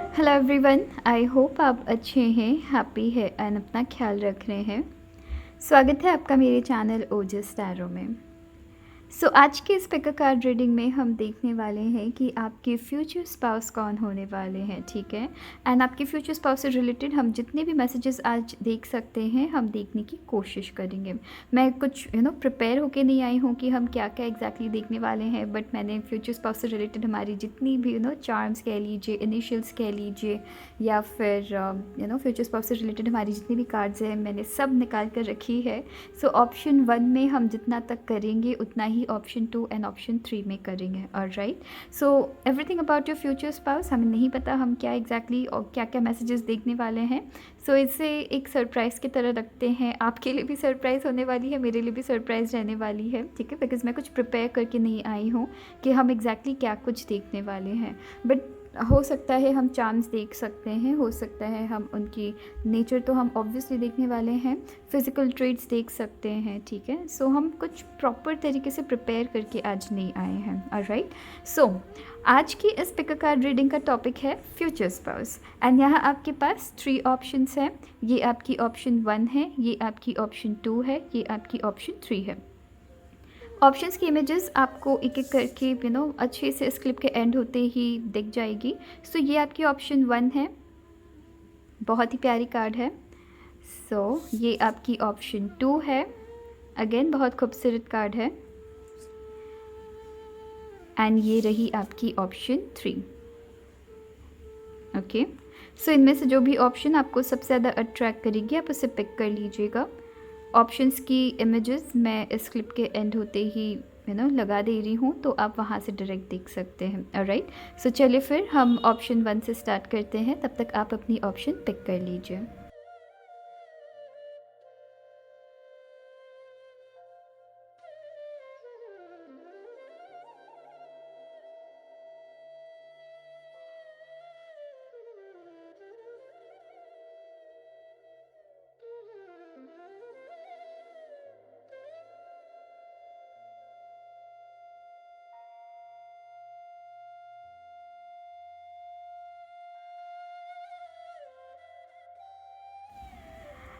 Hello everyone, I hope आप अच्छे हैं, हैप्पी है एंड अपना ख्याल रख रहे हैं। स्वागत है आपका मेरे चैनल ओजस टैरो में। आज के इस पिक कार्ड रीडिंग में हम देखने वाले हैं कि आपके फ्यूचर स्पाउस कौन होने वाले हैं, ठीक है। एंड आपके फ्यूचर स्पाउस से रिलेटेड हम जितने भी मैसेजेस आज देख सकते हैं हम देखने की कोशिश करेंगे। मैं कुछ प्रिपेयर होके नहीं आई हूँ कि हम क्या क्या एग्जैक्टली देखने वाले हैं, बट मैंने फ्यूचर स्पाउस से रिलेटेड हमारी जितनी भी चार्म्स कह लीजिए, इनिशियल्स कह लीजिए, या फिर फ्यूचर स्पाउस से रिलेटेड हमारी जितनी भी कार्ड्स हैं मैंने सब निकाल कर रखी है। ऑप्शन 1 में हम जितना तक करेंगे उतना ही ऑप्शन 2 एंड ऑप्शन 3 में करेंगे। Alright, so everything about your future spouse, हमें नहीं पता हम क्या एग्जैक्टली और क्या क्या मैसेजेस देखने वाले हैं। इसे एक सरप्राइज़ की तरह रखते हैं। आपके लिए भी सरप्राइज़ होने वाली है, मेरे लिए भी सरप्राइज़ रहने वाली है, ठीक है, बिकॉज मैं कुछ प्रिपेयर करके नहीं आई हूँ कि हम एग्जैक्टली क्या कुछ देखने वाले हैं। बट हो सकता है हम चार्म्स देख सकते हैं, हो सकता है हम उनकी नेचर तो हम ऑब्वियसली देखने वाले हैं, फिज़िकल ट्रेट्स देख सकते हैं, ठीक है। हम कुछ प्रॉपर तरीके से प्रिपेयर करके आज नहीं आए हैं। ऑलराइट, आज की इस पिक कार्ड रीडिंग का टॉपिक है फ्यूचर स्पाउस एंड यहाँ आपके पास 3 ऑप्शंस हैं। ये आपकी ऑप्शन 1 है, ये आपकी ऑप्शन 2 है, ये आपकी ऑप्शन 3 है। ऑप्शंस की इमेजेस आपको एक एक करके अच्छे से इस क्लिप के एंड होते ही दिख जाएगी। ये आपकी ऑप्शन 1 है, बहुत ही प्यारी कार्ड है। ये आपकी ऑप्शन 2 है, अगेन बहुत खूबसूरत कार्ड है। एंड ये रही आपकी ऑप्शन 3। ओके, इनमें से जो भी ऑप्शन आपको सबसे ज़्यादा अट्रैक्ट करेगी आप उसे पिक कर लीजिएगा। ऑप्शंस की इमेजेस मैं इस क्लिप के एंड होते ही लगा दे रही हूँ, तो आप वहाँ से डायरेक्ट देख सकते हैं। ऑलराइट, चलिए फिर हम ऑप्शन 1 से स्टार्ट करते हैं, तब तक आप अपनी ऑप्शन पिक कर लीजिए।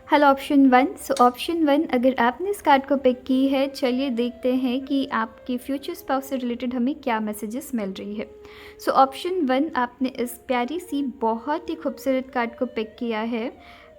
Hello option 1। ऑप्शन 1, अगर आपने इस कार्ड को पिक की है, चलिए देखते हैं कि आपके फ्यूचर स्पाउस से रिलेटेड हमें क्या मैसेजेस मिल रही है। ऑप्शन 1, आपने इस प्यारी सी बहुत ही खूबसूरत कार्ड को पिक किया है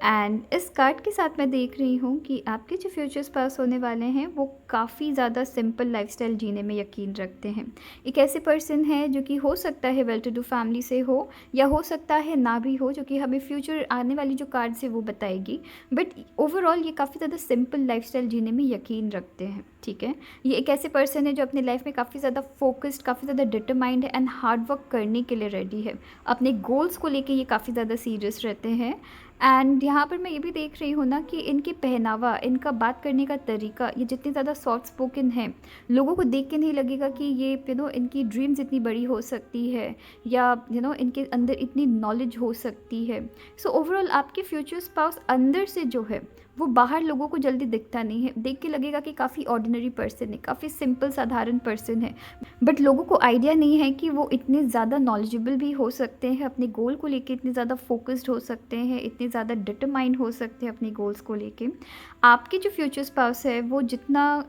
एंड इस कार्ड के साथ मैं देख रही हूँ कि आपके जो फ्यूचर स्पाउस होने वाले हैं वो काफ़ी ज़्यादा सिंपल लाइफस्टाइल जीने में यकीन रखते हैं। एक ऐसे पर्सन है जो कि हो सकता है वेल टू डू फैमिली से हो, या हो सकता है ना भी हो, जो कि हमें फ्यूचर आने वाली जो कार्ड से वो बताएगी। बट ओवरऑल ये काफ़ी ज़्यादा सिंपल लाइफस्टाइल जीने में यकीन रखते हैं, ठीक है। ये एक ऐसे पर्सन है जो अपने लाइफ में काफ़ी ज़्यादा फोकस्ड, काफ़ी ज़्यादा डिटरमाइंड है एंड हार्ड वर्क करने के लिए रेडी है। अपने गोल्स को लेके ये काफ़ी ज़्यादा सीरियस रहते हैं। एंड यहाँ पर मैं ये भी देख रही हूँ ना कि इनके पहनावा, इनका बात करने का तरीका, ये जितनी ज़्यादा सॉफ्ट स्पोकन है, लोगों को देख के नहीं लगेगा कि ये इनकी ड्रीम्स इतनी बड़ी हो सकती है, या इनके अंदर इतनी नॉलेज हो सकती है। ओवरऑल आपके फ्यूचर स्पाउस अंदर से जो है वो बाहर लोगों को जल्दी दिखता नहीं है, देख के लगेगा कि काफ़ी ऑर्डिनरी पर्सन है, काफ़ी सिंपल साधारण पर्सन है, बट लोगों को आइडिया नहीं है कि वो इतने ज़्यादा नॉलेजेबल भी हो सकते हैं, अपने गोल को लेके इतने ज़्यादा फोकस्ड हो सकते हैं, इतने ज़्यादा डिटरमाइंड हो सकते हैं अपने गोल्स को लेके। आपके जो फ्यूचर स्पाउस है वो जितना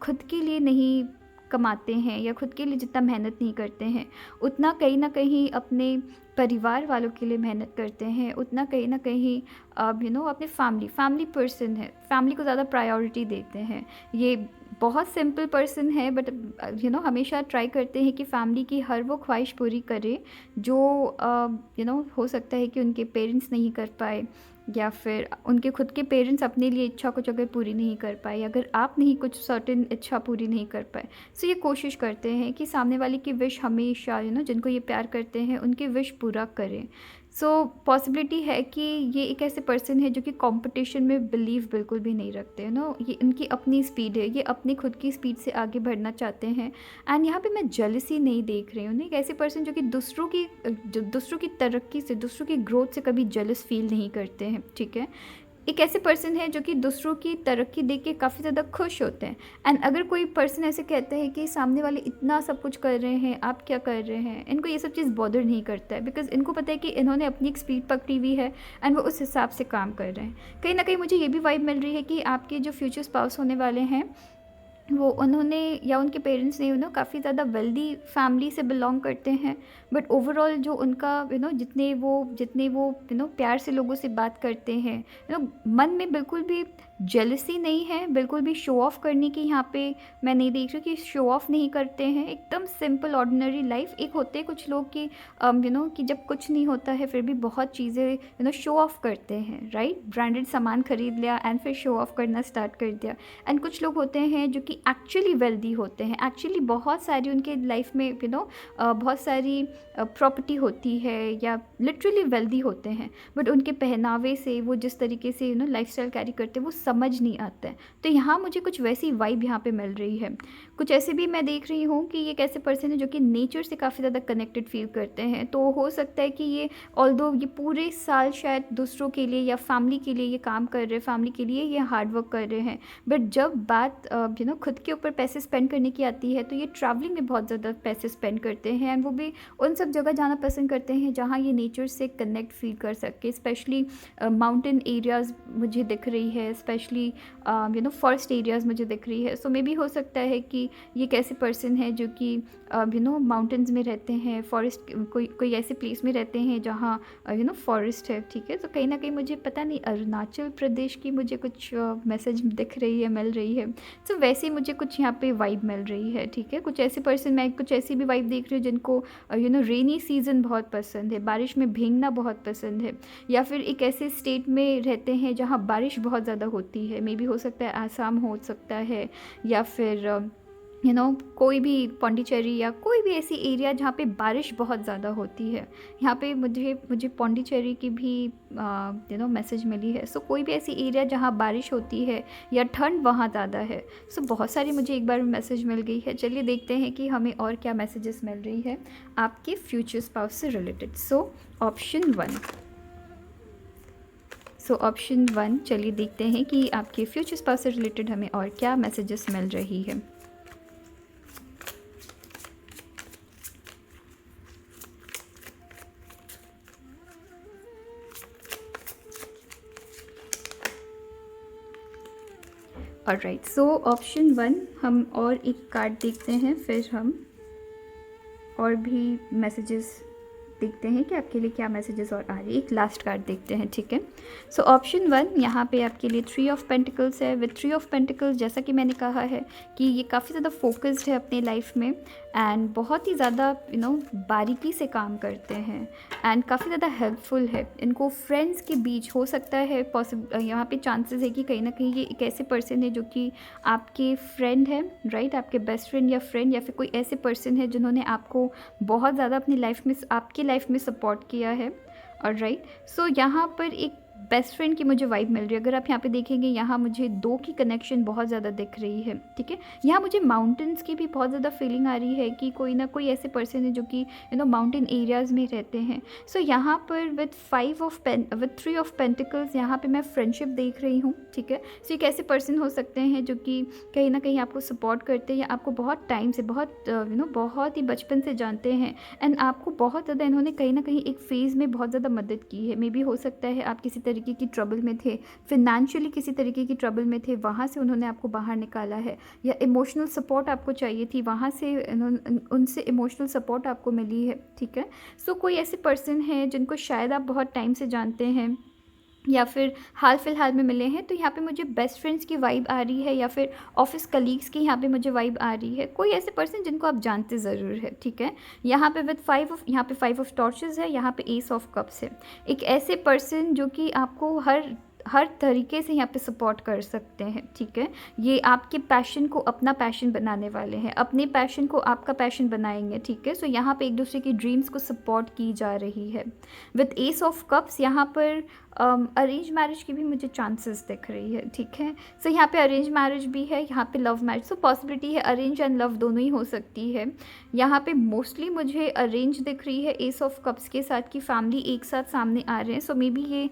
खुद के लिए नहीं कमाते हैं या खुद के लिए जितना मेहनत नहीं करते हैं, उतना कहीं ना कहीं अपने परिवार वालों के लिए मेहनत करते हैं, उतना कहीं ना कहीं अपने फैमिली पर्सन है, फैमिली को ज़्यादा प्रायोरिटी देते हैं। ये बहुत सिंपल पर्सन है, बट हमेशा ट्राई करते हैं कि फैमिली की हर वो ख्वाहिश पूरी करे जो हो सकता है कि उनके पेरेंट्स नहीं कर पाए, या फिर उनके खुद के पेरेंट्स अपने लिए इच्छा कुछ अगर पूरी नहीं कर पाए, अगर आप नहीं कुछ सर्टेन इच्छा पूरी नहीं कर पाए, ये कोशिश करते हैं कि सामने वाले की विश हमेशा जिनको ये प्यार करते हैं उनकी विश पूरा करें। पॉसिबिलिटी है कि ये एक ऐसे पर्सन है जो कि कंपटीशन में बिलीव बिल्कुल भी नहीं रखते ये इनकी अपनी स्पीड है, ये अपनी खुद की स्पीड से आगे बढ़ना चाहते हैं। एंड यहाँ पे मैं जेलसी नहीं देख रही हूँ, एक ऐसे पर्सन जो कि दूसरों की तरक्की से, दूसरों की ग्रोथ से कभी जेलस फील नहीं करते हैं, ठीक है। एक ऐसे पर्सन है जो कि दूसरों की तरक्की देख के काफ़ी ज़्यादा खुश होते हैं। एंड अगर कोई पर्सन ऐसे कहता है कि सामने वाले इतना सब कुछ कर रहे हैं, आप क्या कर रहे हैं, इनको ये सब चीज़ बॉदर नहीं करता है, बिकॉज इनको पता है कि इन्होंने अपनी एक स्पीड पकड़ी हुई है एंड वो उस हिसाब से काम कर रहे हैं। कहीं ना कहीं मुझे ये भी वाइब मिल रही है कि आपके जो फ्यूचर स्पाउस होने वाले हैं वो उन्होंने या उनके पेरेंट्स ने काफ़ी ज़्यादा वेल्दी फैमिली से बिलोंग करते हैं, बट ओवरऑल जो उनका जितने वो प्यार से लोगों से बात करते हैं, मन में बिल्कुल भी जेलसी नहीं है, बिल्कुल भी शो ऑफ करने की यहाँ पे मैं नहीं देख रही कि शो ऑफ नहीं करते हैं। एकदम सिंपल ऑर्डिनरी लाइफ। एक होते हैं कुछ लोग कि कि जब कुछ नहीं होता है फिर भी बहुत चीज़ें शो ऑफ करते हैं, राइट। ब्रांडेड सामान खरीद लिया एंड फिर शो ऑफ करना स्टार्ट कर दिया। एंड कुछ लोग होते हैं जो कि एक्चुअली वेल्दी होते हैं, एक्चुअली बहुत सारी उनके लाइफ में बहुत सारी प्रॉपर्टी होती है या लिटरली वेल्दी होते हैं, बट उनके पहनावे से वो जिस तरीके से लाइफस्टाइल कैरी करते हैं वो समझ नहीं आता है। तो यहाँ मुझे कुछ वैसी वाइब यहाँ पे मिल रही है। कुछ ऐसे भी मैं देख रही हूँ कि ये एक ऐसे पर्सन है जो कि नेचर से काफ़ी ज़्यादा कनेक्टेड फील करते हैं। तो हो सकता है कि ये ऑल्दो ये पूरे साल शायद दूसरों के लिए या फैमिली के लिए ये काम कर रहे हैं, फैमिली के लिए ये हार्ड वर्क कर रहे हैं, बट जब बात खुद के ऊपर पैसे स्पेंड करने की आती है तो ये ट्रैवलिंग में बहुत ज़्यादा पैसे स्पेंड करते हैं। एंड वो भी उन सब जगह जाना पसंद करते हैं जहाँ ये नेचर से कनेक्ट फील कर सके। स्पेशली माउंटेन एरियाज़ मुझे दिख रही है, स्पेशली फॉरेस्ट एरियाज़ मुझे दिख रही है। सो मे भी हो सकता है कि ये एक ऐसे पर्सन है जो कि माउंटेन्स में रहते हैं, फॉरेस्ट कोई ऐसे प्लेस में रहते हैं जहाँ फॉरेस्ट है, ठीक है। तो कहीं ना कहीं मुझे पता नहीं अरुणाचल प्रदेश की मुझे कुछ मैसेज दिख रही है, मिल रही है। तो वैसे ही मुझे कुछ यहाँ पे वाइब मिल रही है, ठीक है। कुछ ऐसे पर्सन, मैं कुछ ऐसी भी वाइब देख रही हूँ जिनको रेनी सीज़न बहुत पसंद है, बारिश में भीगना बहुत पसंद है, या फिर एक ऐसे स्टेट में रहते हैं जहाँ बारिश बहुत ज़्यादा होती है। मे बी हो सकता है आसाम हो सकता है, या फिर कोई भी पौंडीचेरी या कोई भी ऐसी एरिया जहाँ पे बारिश बहुत ज़्यादा होती है। यहाँ पे मुझे पौंडीचेरी की भी मैसेज मिली है। सो कोई भी ऐसी एरिया जहाँ बारिश होती है या ठंड वहाँ ज़्यादा है। सो बहुत सारी मुझे एक बार मैसेज मिल गई है। चलिए देखते हैं कि हमें और क्या मैसेजेस मिल रही है आपके फ्यूचर स्पाउस से रिलेटेड। सो ऑप्शन 1, चलिए देखते हैं कि आपके फ्यूचर स्पाउस से रिलेटेड हमें और क्या मैसेजेस मिल रही है। ऑलराइट, सो ऑप्शन 1 हम और एक कार्ड देखते हैं, फिर हम और भी मैसेजेस देखते हैं कि आपके लिए क्या मैसेजेस और आ रही है। एक लास्ट कार्ड देखते हैं, ठीक है। सो ऑप्शन 1 यहाँ पे आपके लिए 3 ऑफ पेंटिकल्स है। विद 3 ऑफ पेंटिकल्स जैसा कि मैंने कहा है कि ये काफ़ी ज़्यादा फोकस्ड है अपने लाइफ में एंड बहुत ही ज़्यादा बारीकी से काम करते हैं एंड काफ़ी ज़्यादा हेल्पफुल है। इनको फ्रेंड्स के बीच हो सकता है यहाँ पे चांसेस है कि कहीं ना कहीं ये एक ऐसे पर्सन है जो कि आपके फ्रेंड है, राइट, आपके बेस्ट फ्रेंड या फिर कोई ऐसे पर्सन है जिन्होंने आपको बहुत ज़्यादा अपनी लाइफ में आपकी लाइफ में सपोर्ट किया है। और राइट, सो यहाँ पर एक बेस्ट फ्रेंड की मुझे वाइब मिल रही है। अगर आप यहाँ पे देखेंगे, यहाँ मुझे 2 की कनेक्शन बहुत ज़्यादा दिख रही है, ठीक है। यहाँ मुझे माउंटेन्स की भी बहुत ज़्यादा फीलिंग आ रही है कि कोई ना कोई ऐसे पर्सन है जो कि माउंटेन एरियाज़ में रहते हैं। सो यहाँ पर विद 3 ऑफ पेंटिकल्स यहाँ पे मैं फ्रेंडशिप देख रही हूँ, ठीक है। सो एक ऐसे पर्सन हो सकते हैं जो कि कहीं ना कहीं आपको सपोर्ट करते हैं या आपको बहुत टाइम से बहुत ही बचपन से जानते हैं एंड आपको बहुत ज़्यादा इन्होंने कहीं ना कहीं एक फ़ेज़ में बहुत ज़्यादा मदद की है। मे बी हो सकता है आप किसी तरीके की ट्रबल में थे, फिनेंशियली किसी तरीके की ट्रबल में थे, वहाँ से उन्होंने आपको बाहर निकाला है, या इमोशनल सपोर्ट आपको चाहिए थी, वहाँ से उनसे इमोशनल सपोर्ट आपको मिली है, ठीक है। सो कोई ऐसे पर्सन है जिनको शायद आप बहुत टाइम से जानते हैं या फिर हाल फिलहाल में मिले हैं। तो यहाँ पे मुझे बेस्ट फ्रेंड्स की वाइब आ रही है या फिर ऑफिस कलीग्स की यहाँ पे मुझे वाइब आ रही है। कोई ऐसे पर्सन जिनको आप जानते ज़रूर है, ठीक है। यहाँ पे विद 5 ऑफ टॉर्चेस है, यहाँ पे एस ऑफ कप्स है। एक ऐसे पर्सन जो कि आपको हर तरीके से यहाँ पे सपोर्ट कर सकते हैं, ठीक है। ये आपके पैशन को अपना पैशन बनाने वाले हैं, अपने पैशन को आपका पैशन बनाएंगे, ठीक है। सो यहाँ पे एक दूसरे की ड्रीम्स को सपोर्ट की जा रही है। विद एस ऑफ कप्स यहाँ पर अरेंज मैरिज की भी मुझे चांसेस दिख रही है, ठीक है। सो यहाँ पे अरेंज मैरिज भी है, यहाँ पे लव मैरिज, सो पॉसिबिलिटी है अरेंज एंड लव दोनों ही हो सकती है। यहाँ पे मोस्टली मुझे अरेंज दिख रही है एस ऑफ कप्स के साथ, कि फैमिली एक साथ सामने आ रहे हैं। सो मे बी ये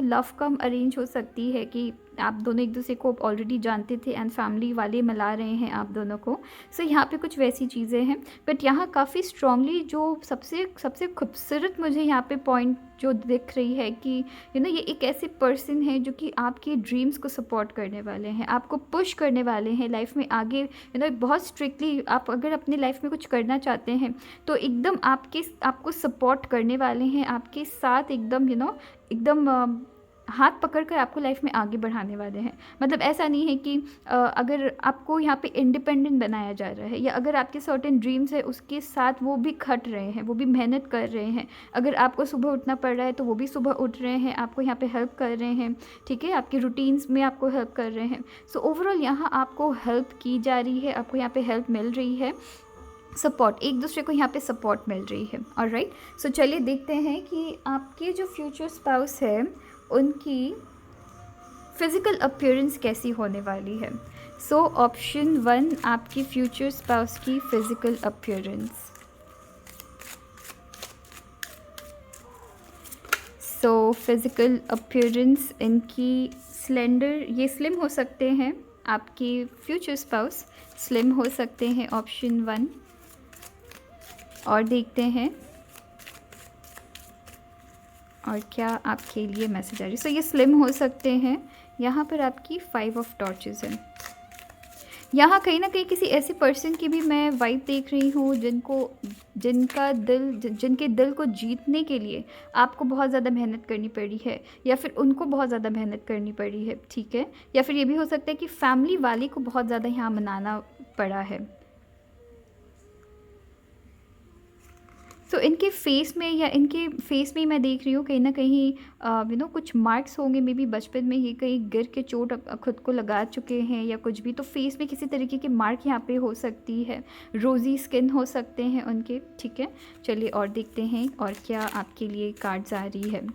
लव कम अरेंज हो सकती है कि आप दोनों एक दूसरे को ऑलरेडी जानते थे एंड फैमिली वाले मिला रहे हैं आप दोनों को। सो यहाँ पे कुछ वैसी चीज़ें हैं। बट यहाँ काफ़ी स्ट्रांगली जो सबसे सबसे खूबसूरत मुझे यहाँ पे पॉइंट जो दिख रही है कि ये एक ऐसे पर्सन है जो कि आपके ड्रीम्स को सपोर्ट करने वाले हैं, आपको पुश करने वाले हैं लाइफ में आगे। बहुत स्ट्रिक्टली आप अगर अपनी लाइफ में कुछ करना चाहते हैं तो एकदम आपको सपोर्ट करने वाले हैं, आपके साथ एकदम एकदम हाथ पकड़कर आपको लाइफ में आगे बढ़ाने वाले हैं। मतलब ऐसा नहीं है कि अगर आपको यहाँ पे इंडिपेंडेंट बनाया जा रहा है, या अगर आपके सर्टेन ड्रीम्स है उसके साथ वो भी खट रहे हैं, वो भी मेहनत कर रहे हैं। अगर आपको सुबह उठना पड़ रहा है तो वो भी सुबह उठ रहे हैं, आपको यहाँ पे हेल्प कर रहे हैं, ठीक है, आपके रूटीन्स में आपको हेल्प कर रहे हैं। सो ओवरऑल यहाँ आपको हेल्प की जा रही है, आपको यहाँ पे हेल्प मिल रही है, सपोर्ट, एक दूसरे को यहाँ पे सपोर्ट मिल रही है। ऑलराइट, सो चलिए देखते हैं कि आपके जो फ्यूचर स्पाउस है उनकी फिज़िकल अपीयरेंस कैसी होने वाली है। सो ऑप्शन 1, आपकी फ्यूचर स्पाउस की physical appearance. So physical appearance इनकी स्लेंडर, ये स्लिम हो सकते हैं, आपके फ्यूचर स्पाउस स्लिम हो सकते हैं, ऑप्शन 1। और देखते हैं और क्या आपके लिए मैसेज आ रही है। सो ये स्लिम हो सकते हैं। यहाँ पर आपकी 5 ऑफ टॉर्चेस हैं। यहाँ कहीं ना कहीं किसी ऐसे पर्सन की भी मैं वाइब देख रही हूँ जिनके दिल को जीतने के लिए आपको बहुत ज़्यादा मेहनत करनी पड़ी है, या फिर उनको बहुत ज़्यादा मेहनत करनी पड़ी है, ठीक है। या फिर ये भी हो सकता है कि फैमिली वाले को बहुत ज़्यादा यहाँ मनाना पड़ा है। तो इनके फेस में मैं देख रही हूँ कहीं ना कहीं कुछ मार्क्स होंगे, मे बी बचपन में ये कहीं गिर के चोट खुद को लगा चुके हैं या कुछ भी, तो फेस में किसी तरीके के मार्क यहाँ पे हो सकती है, रोज़ी स्किन हो सकते हैं उनके, ठीक है। चलिए और देखते हैं और क्या आपके लिए कार्ड्स आ रही है।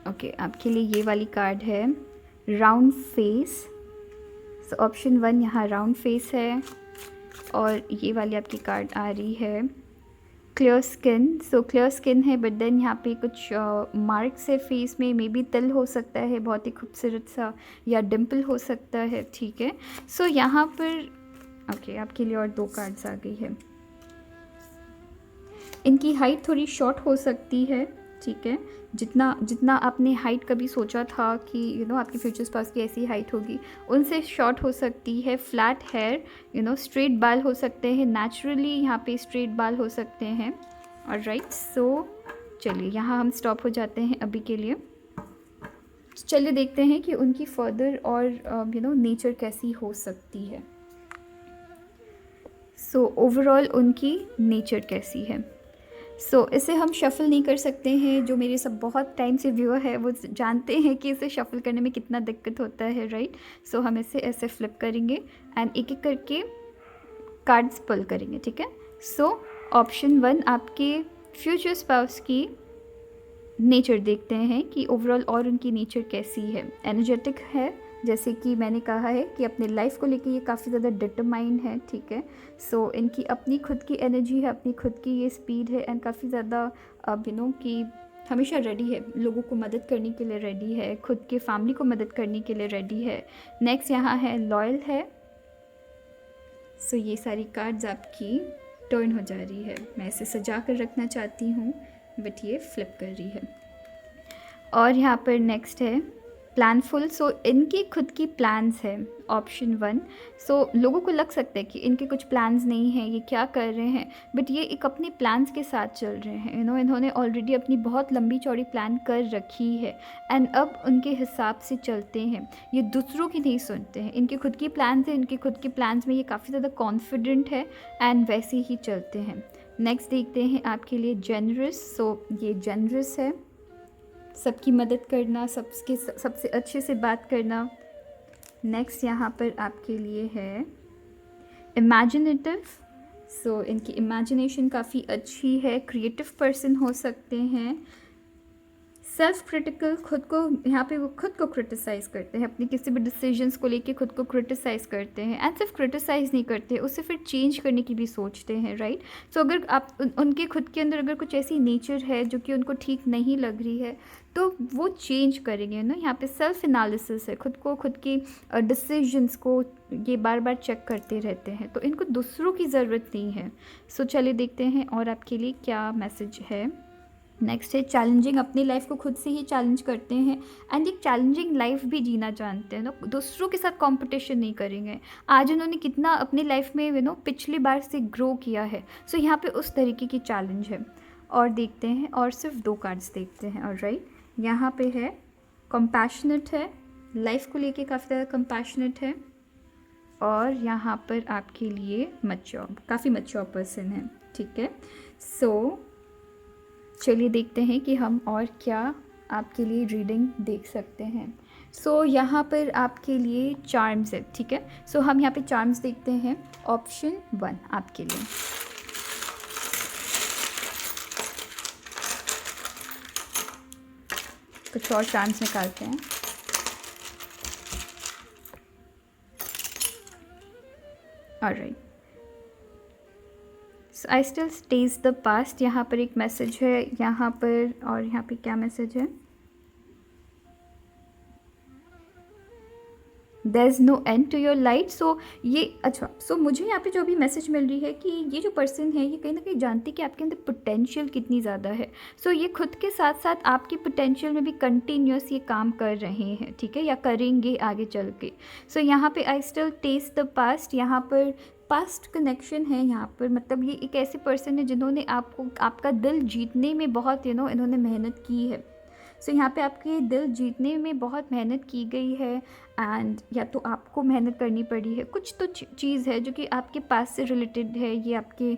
ओके, आपके लिए ये वाली कार्ड है राउंड फेस। सो ऑप्शन 1 यहाँ राउंड फेस है, और ये वाली आपकी कार्ड आ रही है clear skin. So clear skin है, बट देन यहाँ पे कुछ मार्क्स है फेस में, मे बी तिल हो सकता है बहुत ही खूबसूरत सा, या डिम्पल हो सकता है, ठीक है। सो यहाँ पर ओके, आपके लिए और 2 कार्ड्स आ गई है। इनकी हाइट थोड़ी शॉर्ट हो सकती है, ठीक है। जितना आपने हाइट कभी सोचा था कि आपके फ्यूचर स्पाउस की ऐसी हाइट होगी, उनसे शॉर्ट हो सकती है। फ्लैट हेयर, स्ट्रेट बाल हो सकते हैं, नेचुरली यहाँ पे स्ट्रेट बाल हो सकते हैं। ऑलराइट, सो चलिए यहाँ हम स्टॉप हो जाते हैं अभी के लिए। चलिए देखते हैं कि उनकी फर्दर और नेचर कैसी हो सकती है। सो ओवरऑल उनकी नेचर कैसी है। सो इसे हम शफ़ल नहीं कर सकते हैं। जो मेरे सब बहुत टाइम से व्यूअर है वो जानते हैं कि इसे शफ़ल करने में कितना दिक्कत होता है, राइट। सो हम इसे ऐसे फ्लिप करेंगे एंड एक एक करके कार्ड्स पुल करेंगे, ठीक है। सो ऑप्शन 1, आपके फ्यूचर स्पाउस की नेचर देखते हैं कि ओवरऑल और उनकी नेचर कैसी है। एनर्जेटिक है, जैसे कि मैंने कहा है कि अपने लाइफ को लेके ये काफ़ी ज़्यादा डिटरमाइंड है, ठीक है। सो इनकी अपनी खुद की एनर्जी है, अपनी खुद की ये स्पीड है, एंड काफ़ी ज़्यादा कि हमेशा रेडी है, लोगों को मदद करने के लिए रेडी है, खुद के फैमिली को मदद करने के लिए रेडी है। नेक्स्ट यहाँ है लॉयल है। सो ये सारी कार्ड्स आपकी टर्न हो जा रही है। मैं इसे सजा कर रखना चाहती हूँ बट ये फ्लिप कर रही है। और यहाँ पर नेक्स्ट है प्लानफुल। सो इनकी खुद की प्लान्स है, ऑप्शन 1। सो लोगों को लग सकता है कि इनके कुछ प्लान्स नहीं हैं, ये क्या कर रहे हैं, बट ये एक अपने प्लान्स के साथ चल रहे हैं। इन्होंने ऑलरेडी अपनी बहुत लंबी चौड़ी प्लान कर रखी है एंड अब उनके हिसाब से चलते हैं। ये दूसरों की नहीं सुनते हैं, इनके खुद की प्लान्स हैं, इनके खुद के प्लान्स में ये काफ़ी ज़्यादा कॉन्फिडेंट है एंड वैसे ही चलते हैं। नेक्स्ट देखते हैं आपके लिए जेनरस। सो ये जेनरस है, सबकी मदद करना, सबसे अच्छे से बात करना। नेक्स्ट यहाँ पर आपके लिए है इमेजिनेटिव। सो इनकी इमेजिनेशन काफ़ी अच्छी है, क्रिएटिव पर्सन हो सकते हैं। सेल्फ क्रिटिकल, खुद को यहाँ पे वो खुद को क्रिटिसाइज़ करते हैं, अपने किसी भी डिसीजंस को लेके खुद को क्रिटिसाइज़ करते हैं। एंड सिर्फ क्रिटिसाइज़ नहीं करते, उससे फिर चेंज करने की भी सोचते हैं, राइट। सो अगर आप उनके खुद के अंदर अगर कुछ ऐसी नेचर है जो कि उनको ठीक नहीं लग रही है, तो वो चेंज करेंगे ना। यहाँ पे सेल्फ एनालिसिस है, खुद को, खुद की डिसीजंस को ये बार बार चेक करते रहते हैं, तो इनको दूसरों की ज़रूरत नहीं है। सो चलिए देखते हैं और आपके लिए क्या मैसेज है। नेक्स्ट है चैलेंजिंग, अपनी लाइफ को खुद से ही चैलेंज करते हैं एंड एक चैलेंजिंग लाइफ भी जीना जानते हैं ना, दूसरों के साथ कंपटीशन नहीं करेंगे। आज उन्होंने कितना अपनी लाइफ में पिछली बार से ग्रो किया है, सो यहाँ पे उस तरीके की चैलेंज है। और देखते हैं, और सिर्फ 2 कार्ड्स देखते हैं। और राइट, यहाँ पे है कंपैशनेट है, लाइफ को लेके काफ़ी ज़्यादा कंपैशनेट है। और यहाँ पर आपके लिए मैच्योर, काफ़ी मैच्योर पर्सन है, ठीक है। सो चलिए देखते हैं कि हम और क्या आपके लिए रीडिंग देख सकते हैं। सो यहाँ पर आपके लिए चार्म्स है, ठीक है। सो हम यहाँ पे चार्म्स देखते हैं। ऑप्शन 1 आपके लिए। कुछ और चार्म्स निकालते हैं। Alright, I still stage the past, यहाँ पर एक मैसेज है यहाँ पर। और यहाँ पे क्या मैसेज है? There is no end to your light. So ये अच्छा, सो मुझे यहाँ पे जो अभी मैसेज मिल रही है कि ये जो पर्सन है ये कहीं ना कहीं जानती है कि आपके अंदर पोटेंशियल कितनी ज़्यादा है। सो ये खुद के साथ साथ आपकी पोटेंशियल में भी कंटिन्यूस ये काम कर रहे हैं, ठीक है, या करेंगे आगे चल के। सो यहाँ पे I still test the past, यहाँ पर पास्ट कनेक्शन है यहाँ पर। मतलब ये एक ऐसे पर्सन है जिन्होंने आपको, आपका दिल जीतने में बहुत इन्होंने मेहनत की है। सो यहाँ पे आपके दिल जीतने में बहुत मेहनत की गई है एंड या तो आपको मेहनत करनी पड़ी है। कुछ तो चीज़ है जो कि आपके पास से रिलेटेड है। ये आपके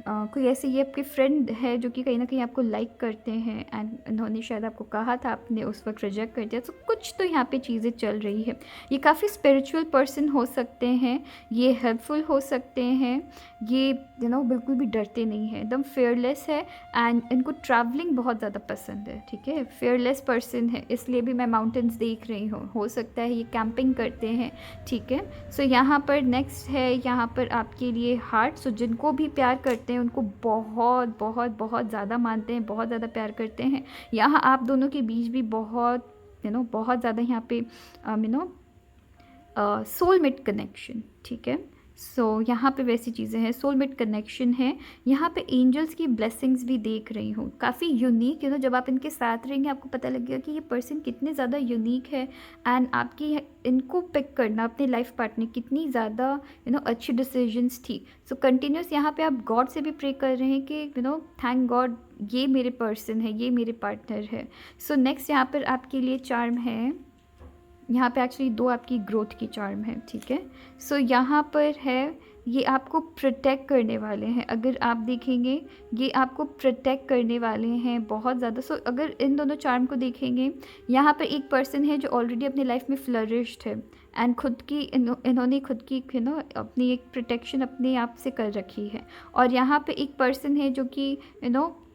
कोई ऐसे, ये आपके फ्रेंड है जो कि कहीं ना कहीं आपको लाइक करते हैं एंड इन्होंने शायद आपको कहा था, आपने उस वक्त रिजेक्ट कर दिया। तो कुछ तो यहाँ पे चीज़ें चल रही है। ये काफ़ी स्पिरिचुअल पर्सन हो सकते हैं, ये हेल्पफुल हो सकते हैं, ये बिल्कुल भी डरते नहीं हैं, एकदम फेयरलेस है एंड इनको ट्रैवलिंग बहुत ज़्यादा पसंद है, ठीक है। फेयरलेस पर्सन है, इसलिए भी मैं माउंटेन्स देख रही हूँ। हो सकता है ये कैंपिंग करते हैं, ठीक है। सो यहाँ पर नेक्स्ट है यहाँ पर आपके लिए हार्ट। सो जिनको भी प्यार करते हैं उनको बहुत बहुत बहुत ज़्यादा मानते हैं, बहुत ज़्यादा प्यार करते हैं। यहाँ आप दोनों के बीच भी बहुत बहुत ज़्यादा यहाँ पे सोलमेट कनेक्शन, ठीक है। सो यहाँ पे वैसी चीज़ें हैं, सोलमेट कनेक्शन है। यहाँ पे एंजल्स की ब्लेसिंग्स भी देख रही हूँ, काफ़ी यूनिक। जब आप इनके साथ रहेंगे आपको पता लगेगा कि ये पर्सन कितने ज़्यादा यूनिक है एंड आपकी इनको पिक करना अपने लाइफ पार्टनर कितनी ज़्यादा अच्छी डिसीजंस थी। सो कंटिन्यूस यहाँ पे आप गॉड से भी प्रे कर रहे हैं कि थैंक गॉड ये मेरे पर्सन है, ये मेरे पार्टनर है। सो नेक्स्ट यहाँ पर आपके लिए चार्म है, यहाँ पे एक्चुअली 2 आपकी ग्रोथ की चार्म है, ठीक है। सो यहाँ पर है ये आपको प्रोटेक्ट करने वाले हैं। अगर आप देखेंगे ये आपको प्रोटेक्ट करने वाले हैं बहुत ज़्यादा। सो अगर इन दोनों चार्म को देखेंगे, यहाँ पर एक पर्सन है जो ऑलरेडी अपनी लाइफ में फ्लरिश्ड है एंड खुद की इन्होंने खुद की अपनी एक प्रोटेक्शन अपने आप से कर रखी है। और यहाँ पे एक पर्सन है जो कि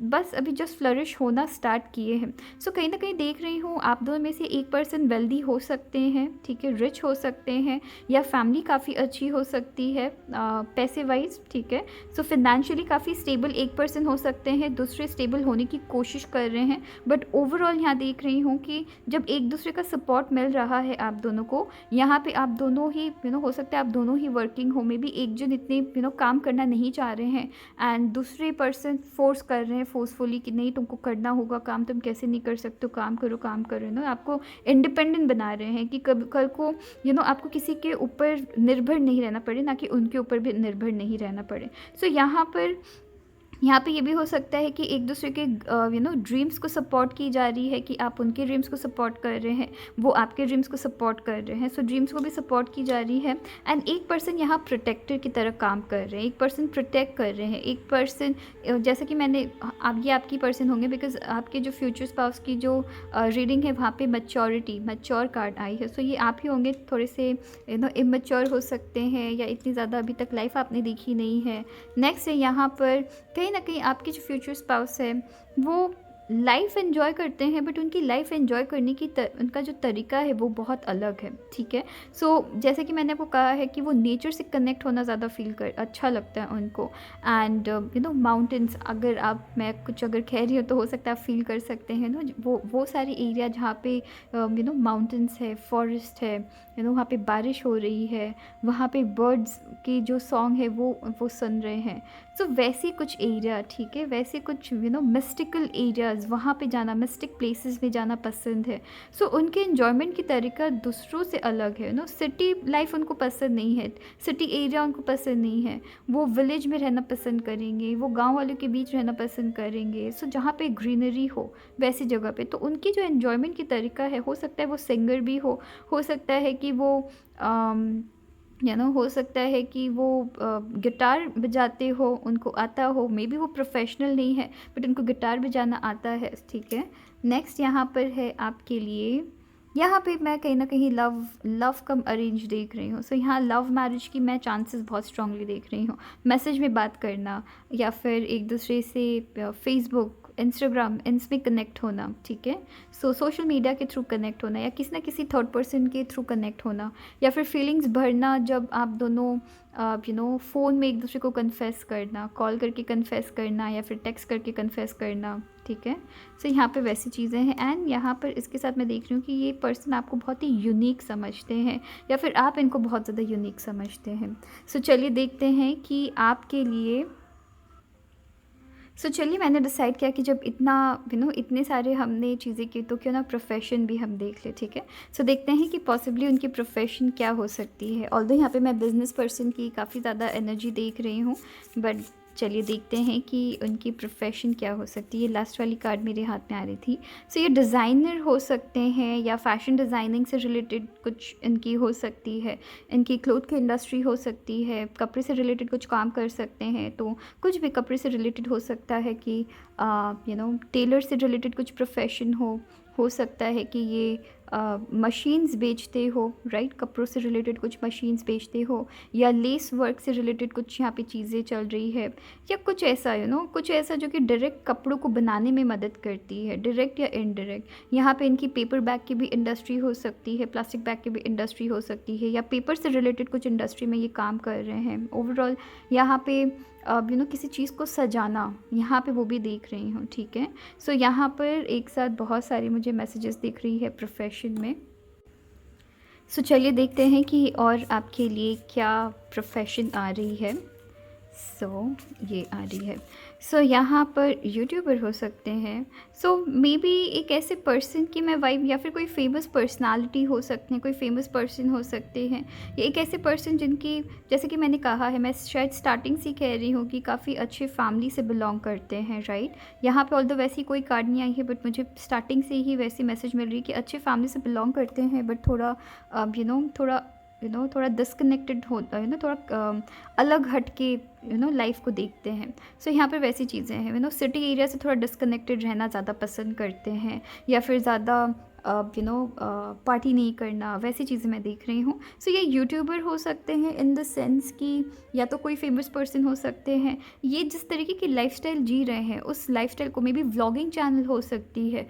बस अभी जस्ट फ्लरिश होना स्टार्ट किए हैं। सो कहीं ना कहीं देख रही हूँ आप दोनों में से एक पर्सन वेल्दी हो सकते हैं, ठीक है, रिच हो सकते हैं, या फैमिली काफ़ी अच्छी हो सकती है पैसे वाइज, ठीक है। सो फिनेंशियली काफ़ी स्टेबल एक पर्सन हो सकते हैं, दूसरे स्टेबल होने की कोशिश कर रहे हैं। बट ओवरऑल यहाँ देख रही हूँ कि जब एक दूसरे का सपोर्ट मिल रहा है आप दोनों को, यहाँ पे आप दोनों ही हो सकता है आप दोनों ही वर्किंग हो, में भी एक जन इतने काम करना नहीं चाह रहे हैं एंड दूसरे पर्सन फोर्स कर रहे हैं फोर्सफुली कि नहीं तुमको करना होगा काम, तुम कैसे नहीं कर सकते हो, काम करो ना। आपको इंडिपेंडेंट बना रहे हैं कि कल को आपको किसी के ऊपर निर्भर नहीं रहना पड़े, ना कि उनके ऊपर भी निर्भर नहीं रहना पड़े। सो यहाँ पे ये भी हो सकता है कि एक दूसरे के ड्रीम्स को सपोर्ट की जा रही है कि आप उनके ड्रीम्स को सपोर्ट कर रहे हैं, वो आपके ड्रीम्स को सपोर्ट कर रहे हैं। सो ड्रीम्स को भी सपोर्ट की जा रही है एंड एक पर्सन यहाँ प्रोटेक्टर की तरह काम कर रहे हैं, एक पर्सन प्रोटेक्ट कर रहे हैं, एक पर्सन जैसा कि मैंने आप ये आपकी पर्सन होंगे बिकॉज आपके जो फ्यूचर स्पाउस की जो रीडिंग है वहाँ पे मैच्योर कार्ड आई है। सो ये आप ही होंगे, थोड़े से इमेच्योर हो सकते हैं या इतनी ज़्यादा अभी तक लाइफ आपने देखी नहीं है। नेक्स्ट है यहाँ पर कहीं ना कहीं आपके जो फ्यूचर स्पाउस है वो लाइफ़ एन्जॉय करते हैं, बट उनकी लाइफ़ एन्जॉय करने की उनका जो तरीका है वो बहुत अलग है, ठीक है। जैसे कि मैंने आपको कहा है कि वो नेचर से कनेक्ट होना ज़्यादा फ़ील कर अच्छा लगता है उनको। एंड माउंटेन्स, अगर आप मैं कुछ अगर कह रही हूँ तो हो सकता है आप फ़ील कर सकते हैं ना, वो सारे एरिया जहाँ पे माउंटेन्स है, फॉरेस्ट है, वहाँ पे बारिश हो रही है, वहाँ पे बर्ड्स की जो सॉन्ग है वो सुन रहे हैं। वैसे कुछ एरिया, ठीक है, वैसे कुछ मिस्टिकल एरियाज़, वहाँ पे जाना, मिस्टिक प्लेसेस में जाना पसंद है। उनके एन्जॉयमेंट की तरीका दूसरों से अलग है। सिटी लाइफ उनको पसंद नहीं है, सिटी एरिया उनको पसंद नहीं है। वो विलेज में रहना पसंद करेंगे, वो गांव वालों के बीच रहना पसंद करेंगे। जहाँ पे ग्रीनरी हो वैसी जगह पे, तो उनकी जो एन्जॉयमेंट की तरीका है, हो सकता है वो सिंगर भी हो सकता है कि वो हो सकता है कि वो गिटार बजाते हो, उनको आता हो, मे बी वो प्रोफेशनल नहीं है बट उनको गिटार बजाना आता है, ठीक है। नेक्स्ट यहाँ पर है आपके लिए, यहाँ पे मैं कहीं ना कहीं लव कम अरेंज देख रही हूँ। यहाँ लव मैरिज की मैं चांसेस बहुत स्ट्रांगली देख रही हूँ। मैसेज में बात करना, या फिर एक दूसरे से फेसबुक, इंस्टाग्राम, इनमें कनेक्ट होना, ठीक है। सोशल मीडिया के थ्रू कनेक्ट होना, या किसी ना किसी थर्ड पर्सन के थ्रू कनेक्ट होना, या फिर फीलिंग्स भरना जब आप दोनों फ़ोन में एक दूसरे को कन्फेस करना, कॉल करके कन्फेस करना, या फिर टेक्स्ट करके कन्फेस करना, ठीक है। यहाँ पे वैसी चीज़ें हैं। एंड यहाँ पर इसके साथ मैं देख रही हूँ कि ये पर्सन आपको बहुत ही यूनिक समझते हैं, या फिर आप इनको बहुत ज़्यादा यूनिक समझते हैं। चलिए देखते हैं कि आपके लिए। चलिए, मैंने डिसाइड किया कि जब इतना इतने सारे हमने चीज़ें की, तो क्यों ना प्रोफेशन भी हम देख ले, ठीक है। देखते हैं कि पॉसिबली उनकी प्रोफेशन क्या हो सकती है। ऑल्दो यहाँ पे मैं बिजनेस पर्सन की काफ़ी ज़्यादा एनर्जी देख रही हूँ, बट चलिए देखते हैं कि उनकी प्रोफेशन क्या हो सकती है। लास्ट वाली कार्ड मेरे हाथ में आ रही थी। ये डिज़ाइनर हो सकते हैं, या फैशन डिज़ाइनिंग से रिलेटेड कुछ इनकी हो सकती है, इनकी क्लोथ की इंडस्ट्री हो सकती है, कपड़े से रिलेटेड कुछ काम कर सकते हैं। तो कुछ भी कपड़े से रिलेटेड हो सकता है कि टेलर से रिलेटेड कुछ प्रोफेशन हो सकता है कि ये मशीन्स बेचते हो, राइट, कपड़ों से रिलेटेड कुछ मशीन्स बेचते हो, या लेस वर्क से रिलेटेड कुछ यहाँ पे चीज़ें चल रही है, या कुछ ऐसा कुछ ऐसा जो कि डायरेक्ट कपड़ों को बनाने में मदद करती है, डायरेक्ट या इनडायरेक्ट। यहाँ पे इनकी पेपर बैग की भी इंडस्ट्री हो सकती है, प्लास्टिक बैग की भी इंडस्ट्री हो सकती है, या पेपर से रिलेटेड कुछ इंडस्ट्री में ये काम कर रहे हैं। ओवरऑल यहाँ पे किसी चीज़ को सजाना, यहाँ पे वो भी देख रही हूँ, ठीक है। यहाँ पर एक साथ बहुत सारी मुझे मैसेजेस दिख रही है प्रोफेशन में। चलिए देखते हैं कि और आपके लिए क्या प्रोफेशन आ रही है। ये आ रही है। यहाँ पर यूट्यूबर हो सकते हैं। मे बी एक ऐसे पर्सन की मैं वाइब, या फिर कोई फेमस पर्सनालिटी हो सकते हैं, कोई फेमस पर्सन हो सकते हैं, या एक ऐसे पर्सन जिनकी, जैसे कि मैंने कहा है, मैं शायद स्टार्टिंग से कह रही हूँ कि काफ़ी अच्छे फैमिली से बिलोंग करते हैं, राइट। यहाँ पे ऑल्दो वैसी कोई कार्ड नहीं आई है, बट मुझे स्टार्टिंग से ही वैसी मैसेज मिल रही है कि अच्छे फैमिली से बिलोंग करते हैं, बट थोड़ा थोड़ा डिस्कनेक्टेड हो, थोड़ा अलग हट के लाइफ को देखते हैं। यहाँ पर वैसी चीज़ें हैं, सिटी एरिया से थोड़ा डिस्कनेक्टेड रहना ज़्यादा पसंद करते हैं, या फिर ज़्यादा पार्टी नहीं करना, वैसी चीज़ें मैं देख रही हूँ। ये यूट्यूबर हो सकते हैं इन द सेंस कि, या तो कोई फेमस पर्सन हो सकते हैं। ये जिस तरीके की लाइफस्टाइल जी रहे हैं, उस लाइफस्टाइल को, मे बी व्लॉगिंग चैनल हो सकती है।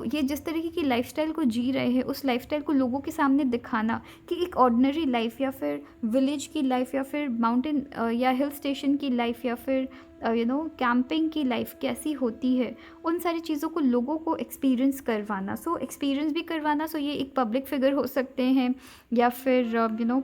ये जिस तरीके की लाइफस्टाइल को जी रहे हैं, उस लाइफस्टाइल को लोगों के सामने दिखाना कि एक ऑर्डिनरी लाइफ, या फिर विलेज की लाइफ, या फिर माउंटेन या हिल स्टेशन की लाइफ, या फिर कैंपिंग की लाइफ कैसी होती है, उन सारी चीज़ों को लोगों को एक्सपीरियंस करवाना। एक्सपीरियंस भी करवाना। ये एक पब्लिक फिगर हो सकते हैं, या फिर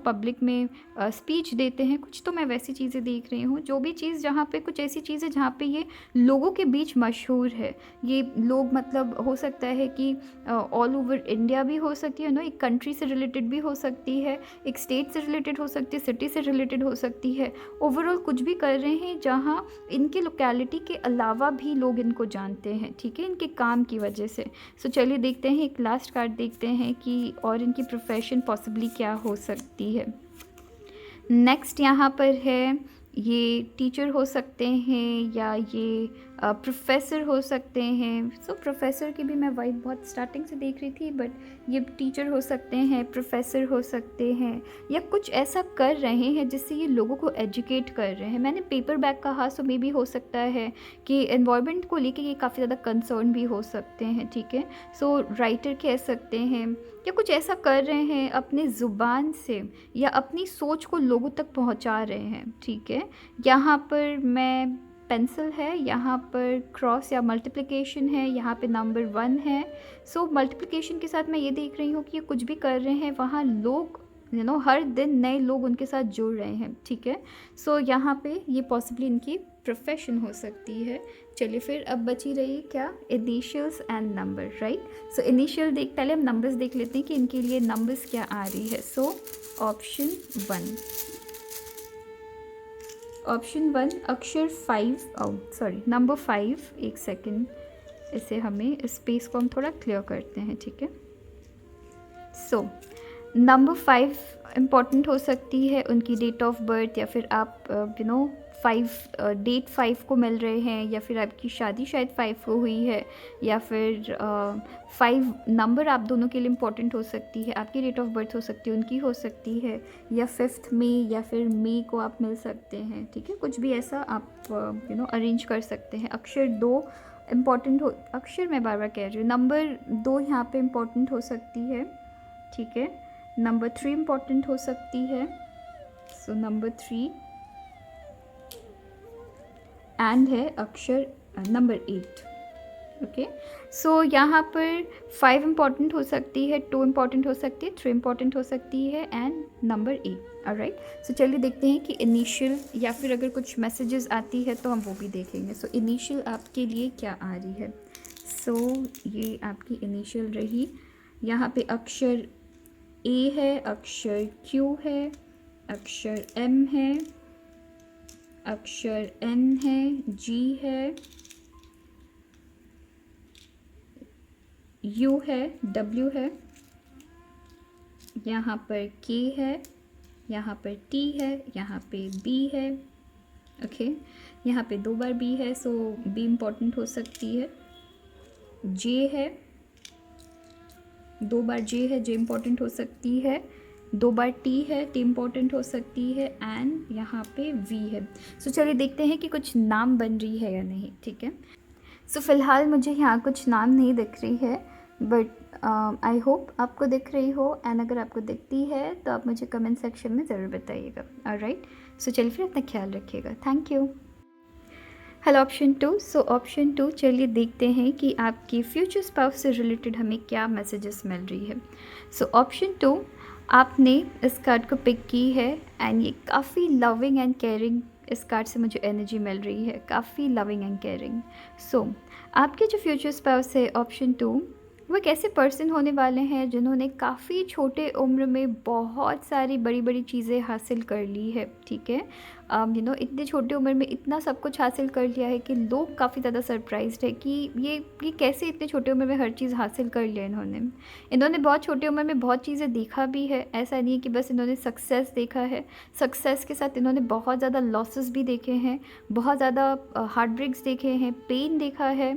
पब्लिक में स्पीच देते हैं कुछ। तो मैं वैसी चीज़ें देख रही हूँ, जो भी चीज़ जहाँ पे कुछ ऐसी चीज़ें जहाँ पे ये लोगों के बीच मशहूर है। ये लोग, मतलब हो सकता है कि ऑल ओवर इंडिया भी हो सकती है, एक कंट्री से रिलेटेड भी हो सकती है, एक स्टेट से रिलेटेड हो सकती है, सिटी से रिलेटेड हो सकती है। ओवरऑल कुछ भी कर रहे हैं जहाँ इनके लोकेलिटी के अलावा भी लोग इनको जानते हैं, ठीक है, इनके काम की वजह से। चलिए देखते हैं, एक लास्ट कार्ड देखते हैं कि और इनकी प्रोफेशन पॉसिबली क्या हो सकती है। नेक्स्ट यहाँ पर है, ये टीचर हो सकते हैं, या ये प्रोफेसर हो सकते हैं। सो प्रोफेसर की भी मैं वाइब बहुत स्टार्टिंग से देख रही थी, बट ये टीचर हो सकते हैं, प्रोफेसर हो सकते हैं, या कुछ ऐसा कर रहे हैं जिससे ये लोगों को एजुकेट कर रहे हैं। मैंने पेपर बैग कहा, सो मे भी हो सकता है कि एनवायरनमेंट को लेके ये काफ़ी ज़्यादा कंसर्न भी हो सकते हैं, ठीक है। सो राइटर कह सकते हैं, या कुछ ऐसा कर रहे हैं अपने ज़ुबान से या अपनी सोच को लोगों तक पहुंचा रहे हैं, ठीक है। यहाँ पर मैं पेंसिल है, यहाँ पर क्रॉस या मल्टीप्लिकेशन है, यहाँ पे नंबर 1 है। सो मल्टीप्लिकेशन के साथ मैं ये देख रही हूँ कि ये कुछ भी कर रहे हैं, वहाँ लोग हर दिन नए लोग उनके साथ जुड़ रहे हैं, ठीक है। सो यहाँ पे ये पॉसिबली इनकी प्रोफेशन हो सकती है। चलिए फिर अब बची रही क्या, initials and number, right. So initial पहले हम नंबर्स देख लेते हैं कि इनके लिए नंबर्स क्या आ रही है। सो ऑप्शन 1 अक्षर 5, सॉरी नंबर 5, एक सेकेंड, इसे हमें स्पेस को हम थोड़ा क्लियर करते हैं, ठीक है। सो नंबर 5 इम्पॉर्टेंट हो सकती है, उनकी डेट ऑफ बर्थ, या फिर आप डेट 5 को मिल रहे हैं, या फिर आपकी शादी शायद 5 को हुई है, या फिर 5 नंबर आप दोनों के लिए इम्पॉर्टेंट हो सकती है। आपकी डेट ऑफ बर्थ हो सकती है, उनकी हो सकती है, या 5 मई या फिर मई को आप मिल सकते हैं, ठीक है। कुछ भी ऐसा आप अरेंज कर सकते हैं। अक्षर 2 इम्पॉर्टेंट हो, अक्षर मैं बार बार कह रही हूँ, नंबर 2 यहाँ पे इम्पॉर्टेंट हो सकती है, ठीक है। नंबर 3 इम्पॉर्टेंट हो सकती है। सो नंबर 3 एंड है अक्षर नंबर 8, ओके। सो यहाँ पर 5 इम्पॉर्टेंट हो सकती है, 2 इम्पॉर्टेंट हो सकती है, 3 इम्पॉर्टेंट हो सकती है, एंड नंबर 8, ऑलराइट। सो चलिए देखते हैं कि इनिशियल या फिर अगर कुछ मैसेजेस आती है तो हम वो भी देखेंगे। सो इनिशियल आपके लिए क्या आ रही है। सो ये आपकी इनिशियल रही। यहाँ पे अक्षर ए है, अक्षर क्यू है, अक्षर एम है, अक्षर एन है, जी है, यू है, डब्ल्यू है, यहाँ पर के है, यहाँ पर टी है, यहाँ पे बी है, ओके। यहाँ पे 2 बार बी है, सो बी इम्पॉर्टेंट हो सकती है। जे है, 2 बार जे है, जे इम्पॉर्टेंट हो सकती है। 2 बार टी है, टी इम्पॉर्टेंट हो सकती है, एंड यहाँ पे वी है। सो चलिए देखते हैं कि कुछ नाम बन रही है या नहीं, ठीक है। सो फ़िलहाल मुझे यहाँ कुछ नाम नहीं दिख रही है, बट आई होप आपको दिख रही हो, एंड अगर आपको दिखती है तो आप मुझे कमेंट सेक्शन में ज़रूर बताइएगा, ऑलराइट। सो चलिए फिर अपना ख्याल रखिएगा, thank you. Hello option 2। So option 2, चलिए देखते हैं कि आपकी फ्यूचर स्पाउस से रिलेटेड हमें क्या मैसेजेस मिल रही है। सो ऑप्शन 2, आपने इस कार्ड को पिक की है, एंड ये काफ़ी लविंग एंड केयरिंग, इस कार्ड से मुझे एनर्जी मिल रही है, काफ़ी लविंग एंड केयरिंग। सो आपके जो फ्यूचर स्पाउस है ऑप्शन 2, वो एक ऐसे पर्सन होने वाले हैं जिन्होंने काफ़ी छोटे उम्र में बहुत सारी बड़ी बड़ी चीज़ें हासिल कर ली है, ठीक है। इतने छोटे उम्र में इतना सब कुछ हासिल कर लिया है कि लोग काफ़ी ज़्यादा सरप्राइज्ड है कि ये कैसे इतने छोटे उम्र में हर चीज़ हासिल कर लिया इन्होंने बहुत छोटी उम्र में बहुत चीज़ें देखा भी है। ऐसा नहीं है कि बस इन्होंने सक्सेस देखा है, सक्सेस के साथ इन्होंने बहुत ज़्यादा लॉसेस भी देखे हैं, बहुत ज़्यादा हार्ट ब्रेक्स देखे हैं, पेन देखा है,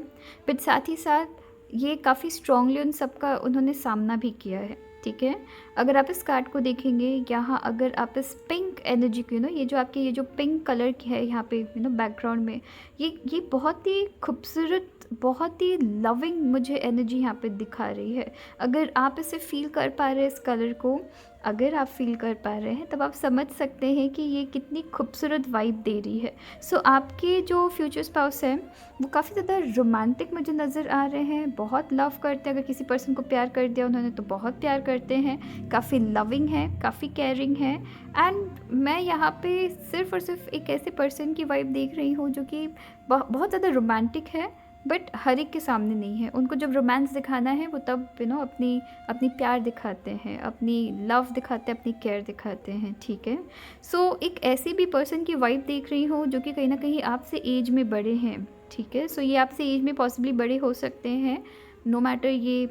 बट साथ ही साथ ये काफ़ी स्ट्रॉन्गली उन सब का उन्होंने सामना भी किया है, ठीक है। अगर आप इस कार्ड को देखेंगे, यहाँ अगर आप इस पिंक एनर्जी को ये जो आपकी ये जो पिंक कलर की है यहाँ पे बैकग्राउंड में, ये बहुत ही खूबसूरत, बहुत ही लविंग मुझे एनर्जी यहाँ पे दिखा रही है। अगर आप इसे फील कर पा रहे हैं, इस कलर को अगर आप फील कर पा रहे हैं, तब आप समझ सकते हैं कि ये कितनी खूबसूरत वाइब दे रही है। सो आपके जो फ्यूचर स्पाउस है वो काफ़ी ज़्यादा रोमांटिक मुझे नज़र आ रहे हैं, बहुत लव करते हैं। अगर किसी पर्सन को प्यार कर दिया उन्होंने तो बहुत प्यार करते हैं, काफ़ी लविंग है, काफ़ी केयरिंग है। एंड मैं यहाँ पे सिर्फ़ और सिर्फ एक ऐसे पर्सन की वाइब देख रही हूँ जो कि बहुत ज़्यादा रोमांटिक है, बट हर एक के सामने नहीं है। उनको जब रोमांस दिखाना है वो तब अपनी प्यार दिखाते हैं, अपनी लव दिखाते हैं, अपनी केयर दिखाते हैं, ठीक है। सो एक ऐसी भी पर्सन की वाइब देख रही हूँ जो कि कहीं ना कहीं आपसे एज में बड़े हैं, ठीक है। सो ये आपसे एज में पॉसिबली बड़े हो सकते हैं, नो मैटर ये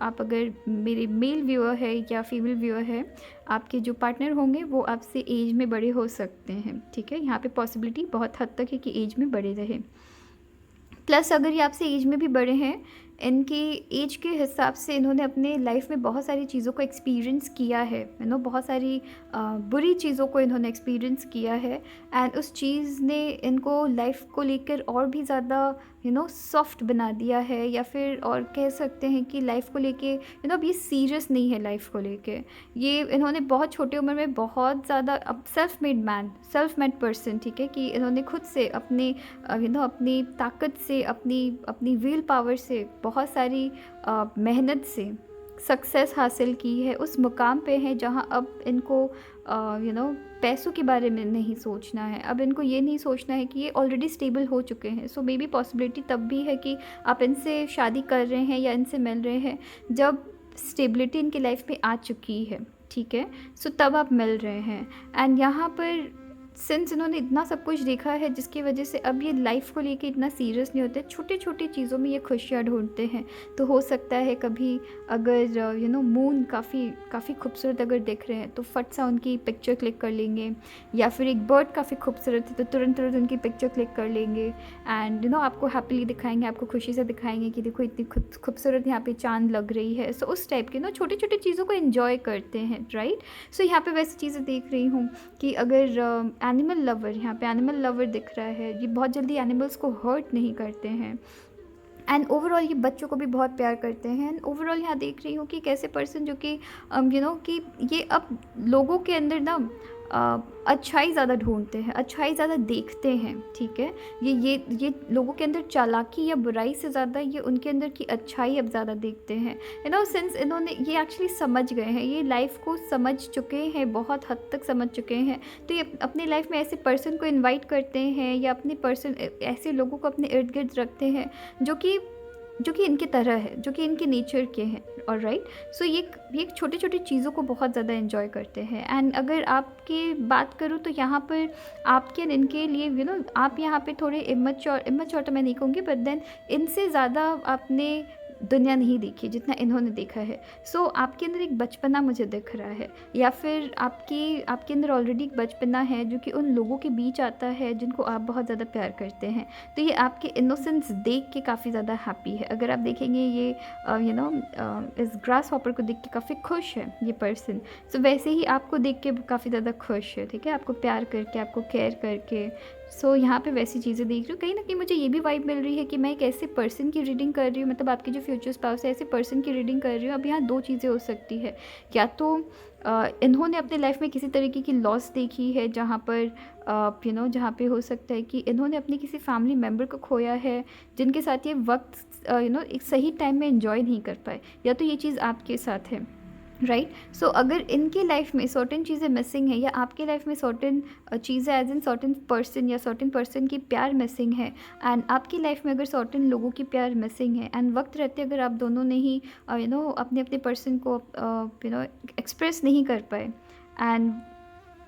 आप अगर मेरे मेल व्यूअर है या फीमेल व्यूअर है, आपके जो पार्टनर होंगे वो आपसे एज में बड़े हो सकते हैं, ठीक है। यहाँ पे पॉसिबिलिटी बहुत हद तक है कि एज में बड़े रहे। प्लस अगर ये आपसे एज में भी बड़े हैं, इनकी एज के हिसाब से इन्होंने अपने लाइफ में बहुत सारी चीज़ों को एक्सपीरियंस किया है, बहुत सारी बुरी चीज़ों को इन्होंने एक्सपीरियंस किया है। एंड उस चीज़ ने इनको लाइफ को लेकर और भी ज़्यादा सॉफ्ट बना दिया है, या फिर और कह सकते हैं कि लाइफ को लेके अब ये सीरियस नहीं है लाइफ को लेके। ये इन्होंने बहुत छोटी उम्र में बहुत ज़्यादा अब सेल्फ मेड पर्सन, ठीक है, कि इन्होंने खुद से अपने अपनी ताकत से, अपनी अपनी विल पावर से, बहुत सारी मेहनत से सक्सेस हासिल की है, उस मुकाम पे हैं जहाँ अब इनको पैसों के बारे में नहीं सोचना है। अब इनको ये नहीं सोचना है कि ये ऑलरेडी स्टेबल हो चुके हैं। सो मे बी पॉसिबिलिटी तब भी है कि आप इनसे शादी कर रहे हैं या इनसे मिल रहे हैं जब स्टेबिलिटी इनकी लाइफ में आ चुकी है, ठीक है। सो तब आप मिल रहे हैं। एंड यहाँ पर सिंस इन्होंने इतना सब कुछ देखा है जिसकी वजह से अब ये लाइफ को लेके इतना सीरियस नहीं होते, छोटी छोटी चीज़ों में ये खुशियाँ ढूंढते हैं। तो हो सकता है कभी अगर मून काफ़ी खूबसूरत अगर दिख रहे हैं तो फट सा उनकी पिक्चर क्लिक कर लेंगे, या फिर एक बर्ड काफ़ी खूबसूरत है तो तुरंत उनकी पिक्चर क्लिक कर लेंगे। एंड आपको हैप्पीली दिखाएंगे, आपको खुशी से दिखाएंगे कि देखो इतनी खूबसूरत यहाँ पे चांद लग रही है। सो उस टाइप के छोटी छोटी चीज़ों को एंजॉय करते हैं, राइट। सो यहाँ पे वैसी चीज़ें देख रही हूँ कि अगर एनिमल लवर, यहाँ पे एनिमल लवर दिख रहा है, ये बहुत जल्दी एनिमल्स को हर्ट नहीं करते हैं। एंड ओवरऑल ये बच्चों को भी बहुत प्यार करते हैं। एंड ओवरऑल यहाँ देख रही हूँ कि एक ऐसे पर्सन जो कि कि ये अब लोगों के अंदर अच्छाई ज़्यादा ढूंढते हैं, अच्छाई ज़्यादा देखते हैं, ठीक है। ये लोगों के अंदर चालाकी या बुराई से ज़्यादा ये उनके अंदर की अच्छाई अब ज़्यादा देखते हैं। सिंस इन्होंने ये एक्चुअली समझ गए हैं, ये लाइफ को समझ चुके हैं, बहुत हद तक समझ चुके हैं। तो ये अपनी लाइफ में ऐसे पर्सन को इन्वाइट करते हैं, या अपने पर्सन ऐसे लोगों को अपने इर्द गिर्द रखते हैं जो कि इनकी तरह है, जो कि इनके नेचर के हैं, और राइट। सो ये छोटी छोटी चीज़ों को बहुत ज़्यादा एंजॉय करते हैं। एंड अगर आपकी बात करूँ तो यहाँ पर आपके इनके लिए आप यहाँ पे थोड़े इमेच्योर तो मैं नहीं कहूँगी, बट देन इनसे ज़्यादा आपने दुनिया नहीं देखी जितना इन्होंने देखा है। सो आपके अंदर एक बचपना मुझे दिख रहा है, या फिर आपके अंदर ऑलरेडी एक बचपना है जो कि उन लोगों के बीच आता है जिनको आप बहुत ज़्यादा प्यार करते हैं। तो ये आपके इनोसेंस देख के काफ़ी ज़्यादा हैप्पी है। अगर आप देखेंगे ये इस ग्रास हॉपर को देख के काफ़ी खुश है ये पर्सन। सो वैसे ही आपको देख के काफ़ी ज़्यादा खुश है, ठीक है, आपको प्यार करके, आपको केयर करके। सो यहाँ पे वैसी चीज़ें देख रही हूँ। कहीं ना कहीं मुझे ये भी वाइब मिल रही है कि मैं एक ऐसे पर्सन की रीडिंग कर रही हूँ, मतलब आपकी जो फ्यूचर स्पाउस है ऐसे पर्सन की रीडिंग कर रही हूँ। अब यहाँ दो चीज़ें हो सकती है, या तो इन्होंने अपने लाइफ में किसी तरीके की लॉस देखी है जहाँ पर जहाँ पे हो सकता है कि इन्होंने अपने किसी फैमिली मेम्बर को खोया है जिनके साथ ये वक्त एक सही टाइम में एंजॉय नहीं कर पाए, या तो ये चीज़ आपके साथ है, राइट। सो अगर इनके लाइफ में सर्टेन चीज़ें मिसिंग है, या आपके लाइफ में सर्टेन चीज़ें एज इन सर्टेन पर्सन या सर्टेन पर्सन की प्यार मिसिंग है, एंड आपकी लाइफ में अगर सर्टेन लोगों की प्यार मिसिंग है, एंड वक्त रहते अगर आप दोनों ने ही अपने अपने पर्सन को एक्सप्रेस नहीं कर पाए, एंड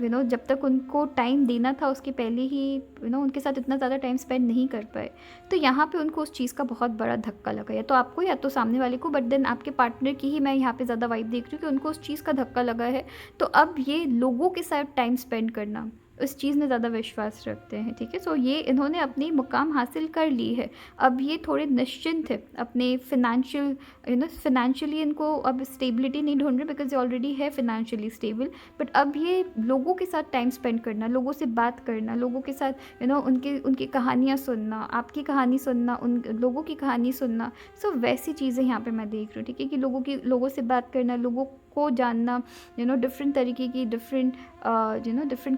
जब तक उनको टाइम देना था उसके पहले ही उनके साथ इतना ज़्यादा टाइम स्पेंड नहीं कर पाए, तो यहाँ पे उनको उस चीज़ का बहुत बड़ा धक्का लगा, या तो आपको या तो सामने वाले को। बट देन आपके पार्टनर की ही मैं यहाँ पे ज़्यादा वाइब देख रही हूँ कि उनको उस चीज़ का धक्का लगा है। तो अब ये लोगों के साथ टाइम स्पेंड करना, उस चीज़ में ज़्यादा विश्वास रखते हैं, ठीक है। सो ये इन्होंने अपनी मुकाम हासिल कर ली है। अब ये थोड़े निश्चिंत है अपने फिनेंशियली इनको अब स्टेबिलिटी नहीं ढूंढ रहे, बिकॉज ये ऑलरेडी है फिनेंशियली स्टेबल। बट अब ये लोगों के साथ टाइम स्पेंड करना, लोगों से बात करना, लोगों के साथ उनकी कहानियाँ सुनना, आपकी कहानी सुनना, उन लोगों की कहानी सुनना। सो वैसी चीज़ें यहाँ पे मैं देख रही हूँ, ठीक है, कि लोगों से बात करना, लोगों को जानना, डिफरेंट तरीके की डिफरेंट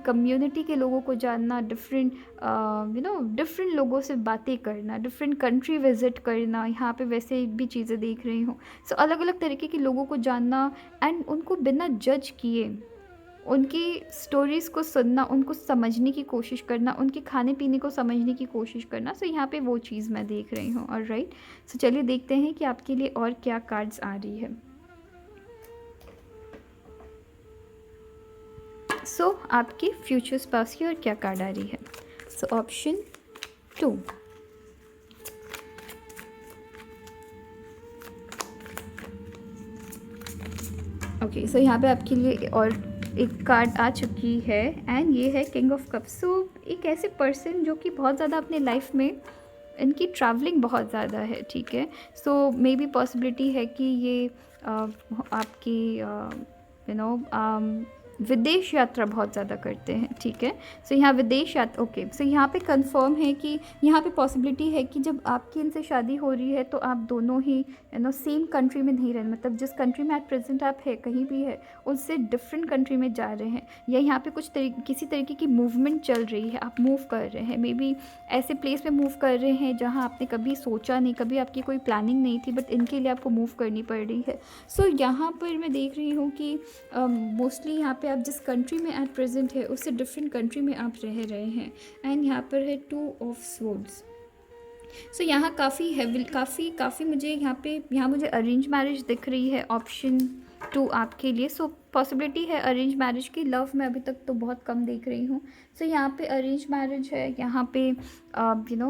कम्युनिटी के लोगों को जानना, डिफरेंट लोगों से बातें करना, डिफरेंट कंट्री विज़िट करना, यहाँ पे वैसे भी चीज़ें देख रही हूँ। सो अलग अलग तरीके के लोगों को जानना, एंड उनको बिना जज किए उनकी स्टोरीज़ को सुनना, उनको समझने की कोशिश करना, उनके खाने पीने को समझने की कोशिश करना। सो यहाँ पे वो चीज़ मैं देख रही हूँ, और राइट। सो चलिए देखते हैं कि आपके लिए और क्या कार्ड्स आ रही है। सो आपके फ्यूचर स्पाउस की और क्या कार्ड आ रही है। So option 2, okay. सो यहाँ पे आपके लिए और एक कार्ड आ चुकी है, एंड ये है किंग ऑफ कप्स। सो एक ऐसे पर्सन जो कि बहुत ज़्यादा अपने लाइफ में इनकी ट्रैवलिंग बहुत ज़्यादा है, ठीक है। सो मे बी पॉसिबिलिटी है कि ये आपकी विदेश यात्रा बहुत ज़्यादा करते हैं, ठीक है। सो यहाँ विदेश यात्रा, ओके। सो यहाँ पे कंफर्म है कि यहाँ पे पॉसिबिलिटी है कि जब आपकी इनसे शादी हो रही है तो आप दोनों ही सेम कंट्री में नहीं रहे, मतलब जिस कंट्री में एट प्रेजेंट आप है कहीं भी है उससे डिफरेंट कंट्री में जा रहे हैं, या यहाँ पे किसी तरीके की मूवमेंट चल रही है, आप मूव कर रहे हैं, मे बी ऐसे प्लेस में मूव कर रहे हैं जहाँ आपने कभी सोचा नहीं, कभी आपकी कोई प्लानिंग नहीं थी, बट इनके लिए आपको मूव करनी पड़ रही है। सो यहाँ पर मैं देख रही हूँ कि मोस्टली यहाँ पे आप जिस कंट्री में एट प्रेजेंट है उससे डिफरेंट कंट्री में आप रह रहे हैं। एंड यहाँ पर है 2 ऑफ स्वॉर्ड्स। सो यहाँ काफ़ी हैवी, काफ़ी मुझे यहाँ मुझे अरेंज मैरिज दिख रही है, ऑप्शन 2 आपके लिए। सो पॉसिबिलिटी है अरेंज मैरिज की, लव में अभी तक तो बहुत कम देख रही हूँ। सो यहाँ पे अरेंज मैरिज है, यहाँ पे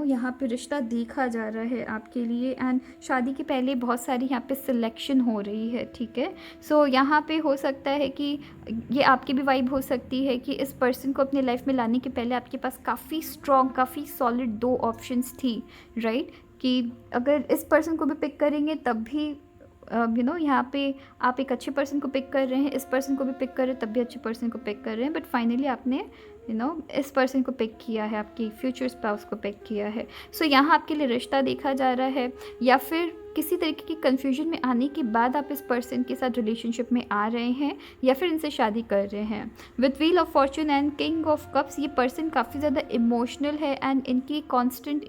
यहाँ पे रिश्ता देखा जा रहा है आपके लिए, एंड शादी के पहले बहुत सारी यहाँ पे सिलेक्शन हो रही है, ठीक है। सो यहाँ पे हो सकता है कि ये आपकी भी वाइब हो सकती है कि इस पर्सन को अपने लाइफ में लाने के पहले आपके पास काफ़ी स्ट्रॉन्ग, काफ़ी सॉलिड 2 ऑप्शंस थी, राइट। कि अगर इस पर्सन को भी पिक करेंगे तब भी यहाँ पे आप एक अच्छे पर्सन को पिक कर रहे हैं, इस पर्सन को भी पिक कर रहे हैं तब भी अच्छे पर्सन को पिक कर रहे हैं, बट फाइनली आपने इस पर्सन को पिक किया है, आपकी फ्यूचर स्पाउस को पिक किया है। सो यहाँ आपके लिए रिश्ता देखा जा रहा है, या फिर किसी तरीके की कन्फ्यूजन में आने के बाद आप इस पर्सन के साथ रिलेशनशिप में आ रहे हैं या फिर इनसे शादी कर रहे हैं। With wheel of Fortune and king of cups, ये पर्सन काफ़ी ज़्यादा इमोशनल है, एंड इनकी कांस्टेंट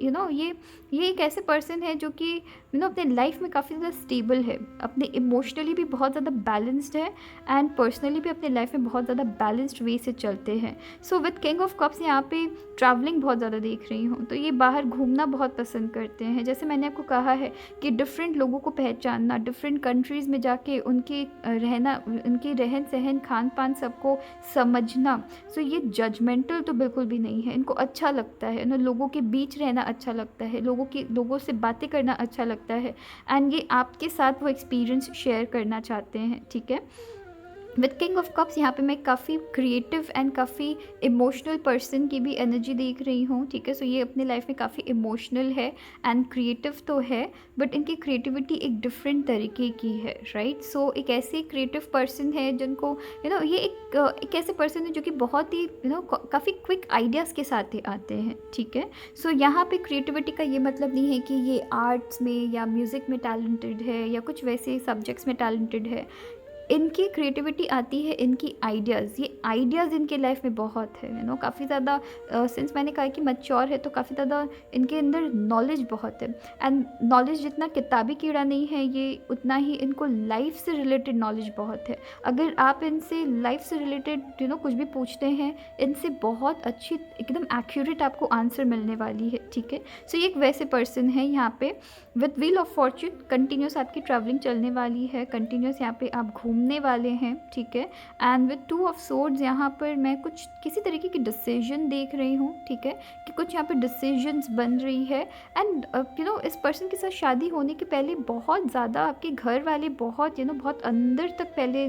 ये एक ऐसे पर्सन है जो कि अपने लाइफ में काफ़ी ज़्यादा स्टेबल है, अपने इमोशनली भी बहुत ज़्यादा बैलेंस्ड है, एंड पर्सनली भी अपने लाइफ में बहुत ज़्यादा बैलेंस्ड वे से चलते हैं। So with king of cups यहाँ पे ट्रैवलिंग बहुत ज़्यादा देख रही हूँ, तो ये बाहर घूमना बहुत पसंद करते हैं। जैसे मैंने आपको कहा है कि डिफरेंट लोगों को पहचानना, डिफरेंट कंट्रीज़ में जाके उनके रहना, उनके रहन सहन, खान पान सबको समझना। सो ये जजमेंटल तो बिल्कुल भी नहीं है, इनको अच्छा लगता है ना, लोगों के बीच रहना अच्छा लगता है, लोगों से बातें करना अच्छा लगता है, एंड ये आपके साथ वो एक्सपीरियंस शेयर करना चाहते हैं, ठीक है। विथ किंग ऑफ कप्स यहाँ पे मैं काफ़ी क्रिएटिव एंड काफ़ी इमोशनल पर्सन की भी एनर्जी देख रही हूँ, ठीक है। सो ये अपने लाइफ में काफ़ी इमोशनल है एंड क्रिएटिव तो है, बट इनकी क्रिएटिविटी एक डिफरेंट तरीके की है, राइट। सो एक ऐसे क्रिएटिव पर्सन है जिनको ये एक ऐसे पर्सन है जो कि बहुत ही काफ़ी क्विक आइडियाज़ के साथ ही आते हैं, ठीक है। सो यहाँ पे क्रिएटिविटी का ये मतलब नहीं है कि ये आर्ट्स में या म्यूज़िक में टैलेंटेड है या कुछ वैसे सब्जेक्ट्स में टैलेंटेड है। इनकी क्रिएटिविटी आती है इनकी आइडियाज़, ये आइडियाज़ इनके लाइफ में बहुत है, काफ़ी ज़्यादा सिंस मैंने कहा कि मैच्योर है तो काफ़ी ज़्यादा इनके अंदर नॉलेज बहुत है, एंड नॉलेज जितना किताबी कीड़ा नहीं है ये, उतना ही इनको लाइफ से रिलेटेड नॉलेज बहुत है। अगर आप इनसे लाइफ से रिलेटेड कुछ भी पूछते हैं, इनसे बहुत अच्छी एकदम एक्यूरेट आपको आंसर मिलने वाली है, ठीक है। सो ये एक वैसे पर्सन है यहाँ पे। With wheel of Fortune continuous आपकी ट्रैवलिंग चलने वाली है, कंटिन्यूस यहाँ पे आप घूमने वाले हैं, ठीक है। एंड विथ 2 ऑफ सोर्ड्स यहाँ पर मैं किसी तरीके की डिसीजन देख रही हूँ, ठीक है, कि कुछ यहाँ पे डिसीजंस बन रही है, एंड इस पर्सन के साथ शादी होने के पहले बहुत ज़्यादा आपके घर वाले बहुत बहुत अंदर तक पहले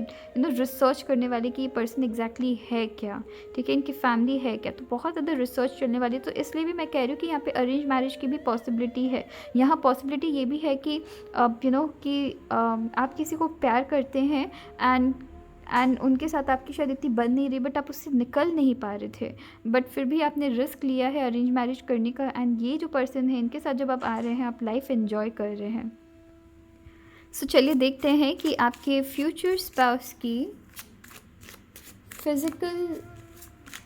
रिसर्च करने वाले कि ये पर्सन एग्जैक्टली है क्या, ठीक है, इनकी फैमिली है क्या, तो बहुत ज़्यादा रिसर्च चलने वाली है। तो इसलिए भी मैं कह रही हूँ कि यहाँ पे अरेंज मैरिज की भी पॉसिबिलिटी है। यहाँ पॉसिबिलिटी ये भी है कि आप किसी को प्यार करते हैं एंड उनके साथ आपकी शायद इतनी बन नहीं रही, बट आप उससे निकल नहीं पा रहे थे, बट फिर भी आपने रिस्क लिया है अरेंज मैरिज करने का, एंड ये जो पर्सन है इनके साथ जब आप आ रहे हैं आप लाइफ एंजॉय कर रहे हैं। सो चलिए देखते हैं कि आपके फ्यूचर स्पाउस की फिज़िकल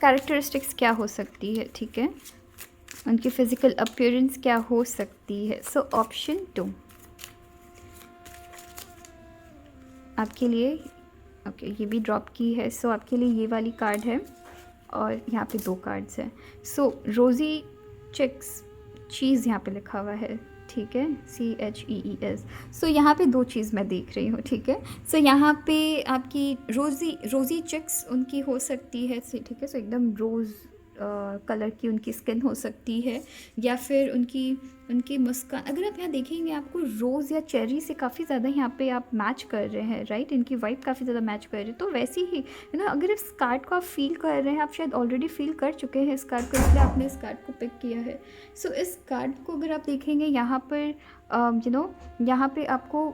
कैरेक्टरिस्टिक्स क्या हो सकती है, ठीक है, उनकी फ़िज़िकल अपीयरेंस क्या हो सकती है। सो ऑप्शन 2 आपके लिए, ओके, ये भी ड्रॉप की है। सो आपके लिए ये वाली कार्ड है और यहाँ पे 2 कार्ड्स हैं। सो रोज़ी चिक्स चीज़ यहाँ पे लिखा हुआ है, ठीक है, CHEES। सो यहाँ पे 2 चीज़ मैं देख रही हूँ, ठीक है। सो यहाँ पे आपकी रोज़ी चिक्स उनकी हो सकती है, ठीक है। सो एकदम कलर की उनकी स्किन हो सकती है, या फिर उनकी उनकी मुस्कान। अगर आप यहाँ देखेंगे आपको रोज़ या चेरी से काफ़ी ज़्यादा यहाँ पे आप मैच कर रहे हैं, राइट, इनकी वाइब काफ़ी ज़्यादा मैच कर रहे हैं। तो वैसे ही अगर इस कार्ड को आप फील कर रहे हैं, आप शायद ऑलरेडी फील कर चुके हैं इस कार्ड को, इसलिए आपने इस कार्ड को पिक किया है। सो इस कार्ड को अगर आप देखेंगे यहाँ पर यहाँ पे आपको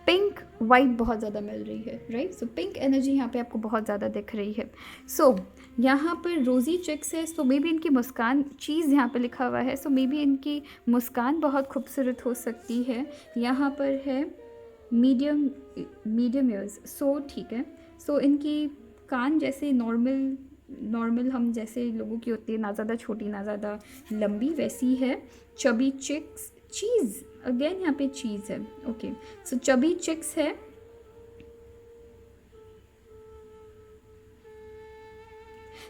पिंक वाइब बहुत ज़्यादा मिल रही है, राइट। सो पिंक एनर्जी यहाँ पे आपको बहुत ज़्यादा दिख रही है। सो यहाँ पर रोज़ी चिक्स है, सो मे बी इनकी मुस्कान, चीज़ यहाँ पे लिखा हुआ है, सो मे बी इनकी मुस्कान बहुत खूबसूरत हो सकती है। यहाँ पर है मीडियम ईयर्स, सो ठीक है। सो इनकी कान जैसे नॉर्मल हम जैसे लोगों की होती है, ना ज़्यादा छोटी ना ज़्यादा लंबी, वैसी है। चबी चिक्स, चीज़, अगेन यहाँ पे चीज़ है, ओके। सो चबी चिक्स है।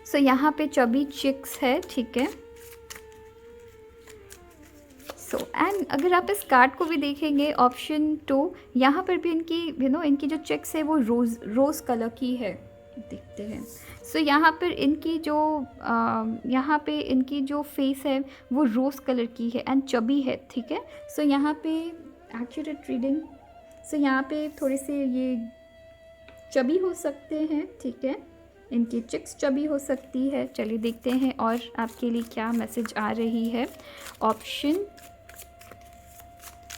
सो यहाँ पे चबी चिक्स है, ठीक है। सो एंड अगर आप इस कार्ड को भी देखेंगे ऑप्शन 2, यहाँ पर भी इनकी इनकी जो चिक्स है वो रोज़ कलर की है, देखते हैं। सो यहाँ पर इनकी जो यहाँ पे इनकी जो फेस है वो रोज़ कलर की है एंड चबी है, ठीक है। सो यहाँ पे एक्यूरेट रीडिंग, सो यहाँ पे थोड़े से ये चबी हो सकते हैं, ठीक है। इनकी चिक्स चबी हो सकती है। चलिए देखते हैं और आपके लिए क्या मैसेज आ रही है। ऑप्शन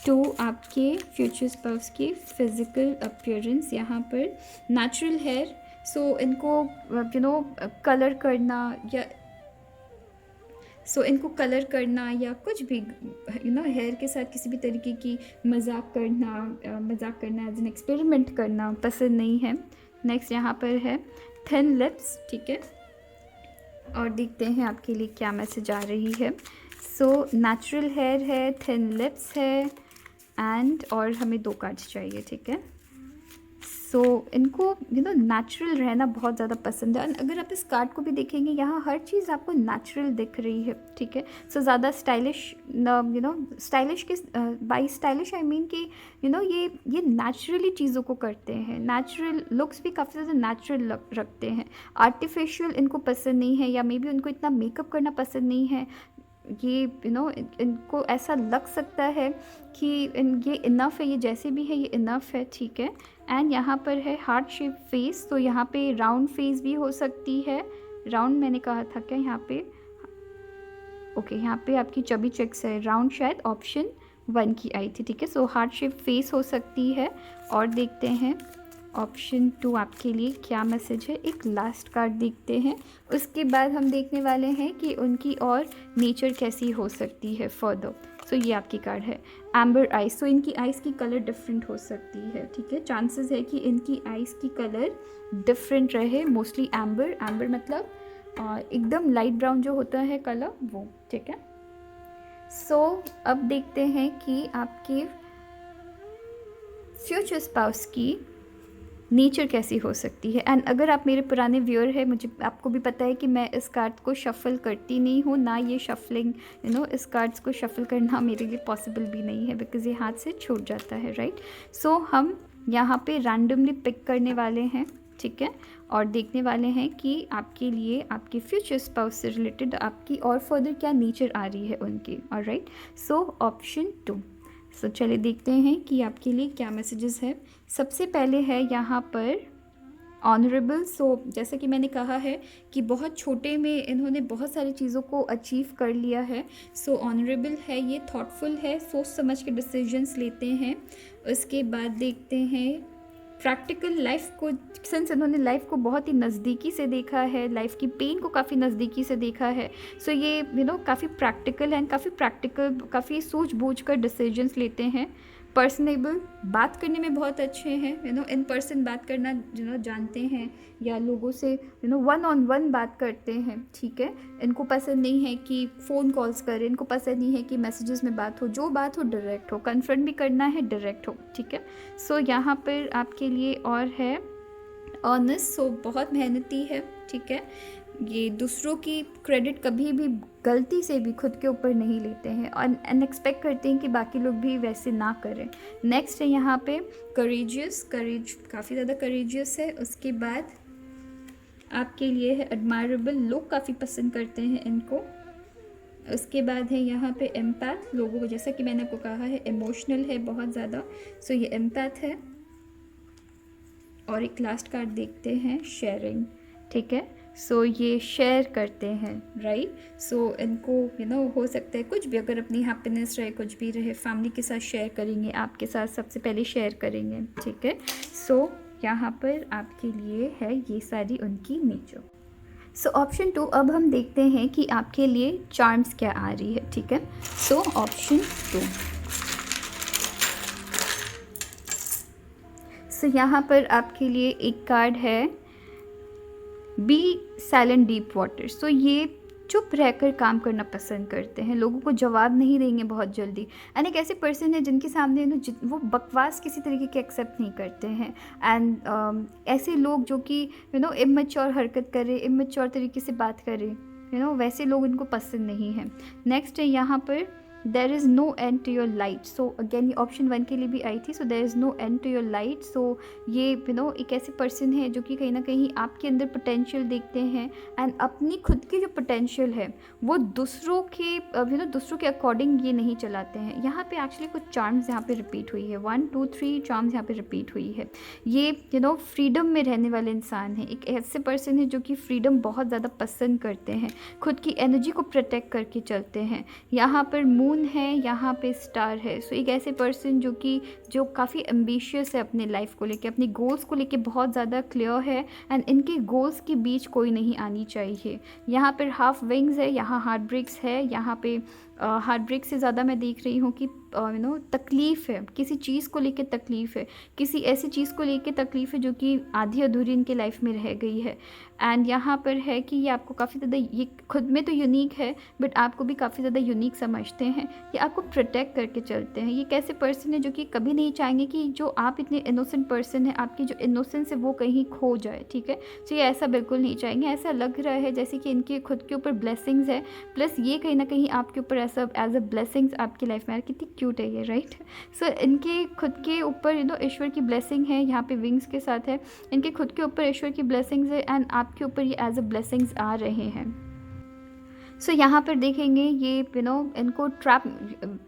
2 आपके फ्यूचर स्पाउस की फिज़िकल अपीयरेंस, यहाँ पर नेचुरल हेयर, सो इनको कलर करना या कुछ भी हेयर के साथ किसी भी तरीके की मजाक करना एज एन एक्सपेरिमेंट करना पसंद नहीं है। नेक्स्ट यहाँ पर है थिन लिप्स, ठीक है। और देखते हैं आपके लिए क्या मैसेज आ रही है। सो नेचुरल हेयर है, थिन लिप्स है एंड और हमें 2 कार्ड्स चाहिए, ठीक है। सो इनको नेचुरल रहना बहुत ज़्यादा पसंद है। अगर आप इस कार्ड को भी देखेंगे यहाँ हर चीज़ आपको नेचुरल दिख रही है, ठीक है। सो ज़्यादा स्टाइलिश स्टाइलिश के बाई स्टाइलिश आई मीन कि ये नेचुरली चीज़ों को करते हैं, नेचुरल लुक्स भी काफ़ी ज़्यादा नेचुरल रखते हैं। आर्टिफिशियल इनको पसंद नहीं है, या मे बी उनको इतना मेकअप करना पसंद नहीं है। ये इनको ऐसा लग सकता है कि ये इनफ है, ये जैसे भी है ये इनफ है, ठीक है। एंड यहाँ पर है हार्ट शेप फेस, तो यहाँ पे राउंड फेस भी हो सकती है। राउंड मैंने कहा था क्या यहाँ पे, ओके यहाँ पे आपकी चबी चिक्स है, राउंड शायद ऑप्शन 1 की आई थी, ठीक है। सो हार्ट शेप फेस हो सकती है। और देखते हैं ऑप्शन 2 आपके लिए क्या मैसेज है। एक लास्ट कार्ड देखते हैं, उसके बाद हम देखने वाले हैं कि उनकी और नेचर कैसी हो सकती है फर्दर। सो ये आपकी कार्ड है एम्बर आइज, सो इनकी आइज़ की कलर डिफरेंट हो सकती है, ठीक है। चांसेस है कि इनकी आइज़ की कलर डिफरेंट रहे, मोस्टली एम्बर मतलब एकदम लाइट ब्राउन जो होता है कलर वो, ठीक है। सो अब देखते हैं कि आपके फ्यूचर स्पाउस की नेचर कैसी हो सकती है। एंड अगर आप मेरे पुराने व्यूअर हैं, मुझे आपको भी पता है कि मैं इस कार्ड को शफ़ल करती नहीं हूँ, ना ये शफलिंग इस कार्ड्स को शफ़ल करना मेरे लिए पॉसिबल भी नहीं है, बिकॉज़ ये हाथ से छूट जाता है, राइट। सो हम यहाँ पे रैंडमली पिक करने वाले हैं, ठीक है, और देखने वाले हैं कि आपके लिए आपके फ्यूचर स्पाउस से रिलेटेड आपकी और फर्दर क्या नेचर आ रही है उनकी, ऑलराइट। सो ऑप्शन 2, सो चलिए देखते हैं कि आपके लिए क्या मैसेजेस है। सबसे पहले है यहाँ पर ऑनरेबल। सो जैसे कि मैंने कहा है कि बहुत छोटे में इन्होंने बहुत सारी चीज़ों को अचीव कर लिया है। सो ऑनरेबल है, ये थॉटफुल है, सोच समझ के डिसीजंस लेते हैं। उसके बाद देखते हैं प्रैक्टिकल लाइफ को, सिंस इन्होंने लाइफ को बहुत ही नज़दीकी से देखा है, लाइफ की पेन को काफ़ी नज़दीकी से देखा है। सो ये काफ़ी प्रैक्टिकल है, काफ़ी सूझ बूझ कर डिसीजंस लेते हैं। पर्सनेबल, बात करने में बहुत अच्छे हैं, इन पर्सन बात करना जानते हैं, या लोगों से वन ऑन वन बात करते हैं, ठीक है। इनको पसंद नहीं है कि फ़ोन कॉल्स करें, इनको पसंद नहीं है कि मैसेजेस में बात हो, जो बात हो डायरेक्ट हो, कन्फ्रंट भी करना है डायरेक्ट हो, ठीक है। सो यहाँ पर आपके लिए और है ऑनेस्ट, सो बहुत मेहनती है, ठीक है। ये दूसरों की क्रेडिट कभी भी गलती से भी खुद के ऊपर नहीं लेते हैं और एक्सपेक्ट करते हैं कि बाकी लोग भी वैसे ना करें। नेक्स्ट है यहाँ पे करेज काफ़ी ज़्यादा करेजियस है। उसके बाद आपके लिए है एडमायरेबल, लोग काफ़ी पसंद करते हैं इनको। उसके बाद है यहाँ पे एम्पैथ, लोगों को जैसा कि मैंने आपको कहा है इमोशनल है बहुत ज़्यादा, सो ये एम्पैथ है। और एक लास्ट कार्ड देखते हैं शेयरिंग, ठीक है। सो ये शेयर करते हैं, राइट। सो इनको हो सकता है कुछ भी, अगर अपनी हैप्पीनेस रहे, कुछ भी रहे, फैमिली के साथ शेयर करेंगे, आपके साथ सबसे पहले शेयर करेंगे, ठीक है। सो यहाँ पर आपके लिए है ये सारी उनकी नेचर। सो ऑप्शन 2, अब हम देखते हैं कि आपके लिए चार्म्स क्या आ रही है, ठीक है। सो ऑप्शन 2, सो यहाँ पर आपके लिए एक कार्ड है बी साइलेंट डीप वाटर। सो ये चुप रहकर काम करना पसंद करते हैं, लोगों को जवाब नहीं देंगे बहुत जल्दी। एंड एक ऐसे पर्सन है जिनके सामने वो बकवास किसी तरीके के एक्सेप्ट नहीं करते हैं। एंड ऐसे लोग जो कि इमेच्योर हरकत करें, इमेच्योर तरीके से बात करें, वैसे लोग इनको पसंद नहीं है। नेक्स्ट है यहाँ पर there is no end to your light. So again ये ऑप्शन 1 के लिए भी आई थी। So there is no end to your light. So ये एक ऐसे पर्सन है जो कि कहीं ना कहीं आपके अंदर पोटेंशियल देखते हैं एंड अपनी खुद की जो पोटेंशियल है वो दूसरों के दूसरों के अकॉर्डिंग ये नहीं चलाते हैं। यहाँ पे एक्चुअली कुछ चार्म्स यहाँ पे रिपीट हुई है, 1 2 3 चार्म्स यहाँ पे रिपीट हुई है। ये फ्रीडम में रहने वाले इंसान है, एक ऐसे पर्सन है जो कि फ्रीडम बहुत ज़्यादा पसंद करते हैं, खुद की एनर्जी को प्रोटेक्ट करके चलते हैं। यहाँ पर मून है, यहाँ पे स्टार है। सो एक ऐसे पर्सन जो काफ़ी एम्बिशियस है अपने लाइफ को लेके, अपने गोल्स को लेके बहुत ज़्यादा क्लियर है एंड इनके गोल्स के बीच कोई नहीं आनी चाहिए। यहाँ पर हाफ विंग्स है, यहाँ हार्ट ब्रेक्स है। यहाँ पे हार्ट ब्रेक से ज़्यादा मैं देख रही हूँ कि तकलीफ़ है, किसी चीज़ को लेके तकलीफ़ है, किसी ऐसी चीज़ को लेके तकलीफ़ है जो कि आधी अधूरी इनके लाइफ में रह गई है। एंड यहाँ पर है कि ये आपको काफ़ी ज़्यादा, ये खुद में तो यूनिक है बट आपको भी काफ़ी ज़्यादा यूनिक समझते हैं, ये आपको प्रोटेक्ट करके चलते हैं। ये कैसे पर्सन है जो कि कभी नहीं चाहेंगे कि जो आप इतने इनोसेंट पर्सन है, आपकी जो इनोसेंस है वो कहीं खो जाए, ठीक है। सो ये ऐसा बिल्कुल नहीं चाहेंगे। ऐसा लग रहा है जैसे कि इनके खुद के ऊपर ब्लेसिंग्स है, प्लस ये कहीं ना कहीं आपके ऊपर ऐसा एज अ ब्लेसिंग्स आपकी लाइफ में। कितनी क्यूट है ये, राइट। सो इनके खुद के ऊपर ईश्वर की ब्लेसिंग है, यहाँ पे विंग्स के साथ है, इनके खुद के ऊपर ईश्वर की ब्लेसिंग्स है एंड आपके ऊपर ये एज अ ब्लेसिंग्स आ रहे हैं। सो यहाँ पर देखेंगे ये इनको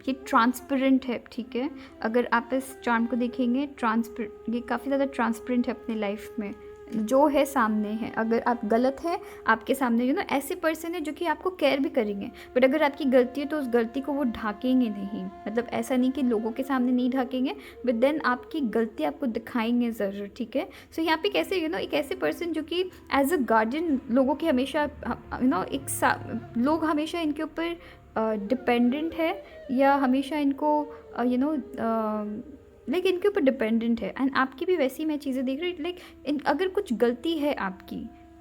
ये ट्रांसपेरेंट है, ठीक है। अगर आप इस चार्म को देखेंगे, ये काफ़ी ज़्यादा ट्रांसपेरेंट है अपनी लाइफ में, जो है सामने है। अगर आप गलत है, आपके सामने ऐसे पर्सन है जो कि आपको केयर भी करेंगे, बट अगर आपकी गलती है तो उस गलती को वो ढाकेंगे नहीं। मतलब ऐसा नहीं कि लोगों के सामने नहीं ढाकेंगे, बट देन आपकी गलती आपको दिखाएंगे ज़रूर, ठीक है। सो यहाँ पे कैसे एक ऐसे पर्सन जो कि एज अ गार्डियन लोगों के हमेशा लोग हमेशा इनके ऊपर डिपेंडेंट है, या हमेशा इनको लाइक इनके ऊपर डिपेंडेंट है। एंड आपकी भी वैसी मैं चीज़ें देख रही, लाइक अगर कुछ गलती है आपकी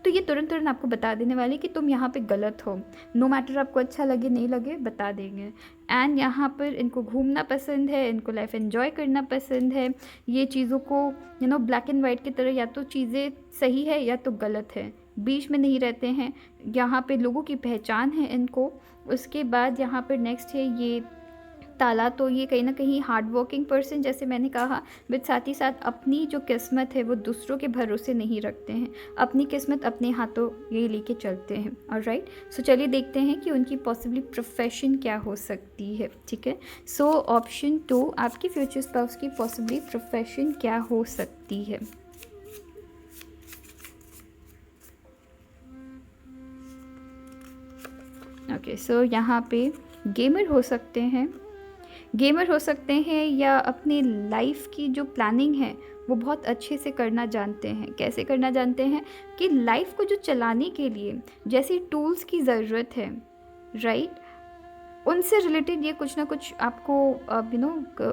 तो ये तुरंत आपको बता देने वाले कि तुम यहाँ पे गलत हो, नो मैटर आपको अच्छा लगे नहीं लगे, बता देंगे। एंड यहाँ पर इनको घूमना पसंद है, इनको लाइफ एंजॉय करना पसंद है। ये चीज़ों को ब्लैक एंड वाइट की तरह, या तो चीज़ें सही है या तो गलत है, बीच में नहीं रहते हैं। यहाँ पे लोगों की पहचान है इनको। उसके बाद यहाँ पर नेक्स्ट है ये ताला। तो ये कहीं ना कहीं हार्ड वर्किंग पर्सन, जैसे मैंने कहा, बट साथ ही साथ अपनी जो किस्मत है वो दूसरों के भरोसे नहीं रखते हैं, अपनी किस्मत अपने हाथों ये लेके चलते हैं। ऑलराइट, सो चलिए देखते हैं कि उनकी पॉसिबली प्रोफेशन क्या हो सकती है, ठीक है। सो ऑप्शन 2, आपकी फ्यूचर स्पाउस की पॉसिबली प्रोफेशन क्या हो सकती है। ओके, सो यहाँ पे गेमर हो सकते हैं, या अपनी लाइफ की जो प्लानिंग है वो बहुत अच्छे से करना जानते हैं। कैसे करना जानते हैं कि लाइफ को जो चलाने के लिए जैसी टूल्स की ज़रूरत है, राइट, उनसे रिलेटेड ये कुछ ना कुछ आपको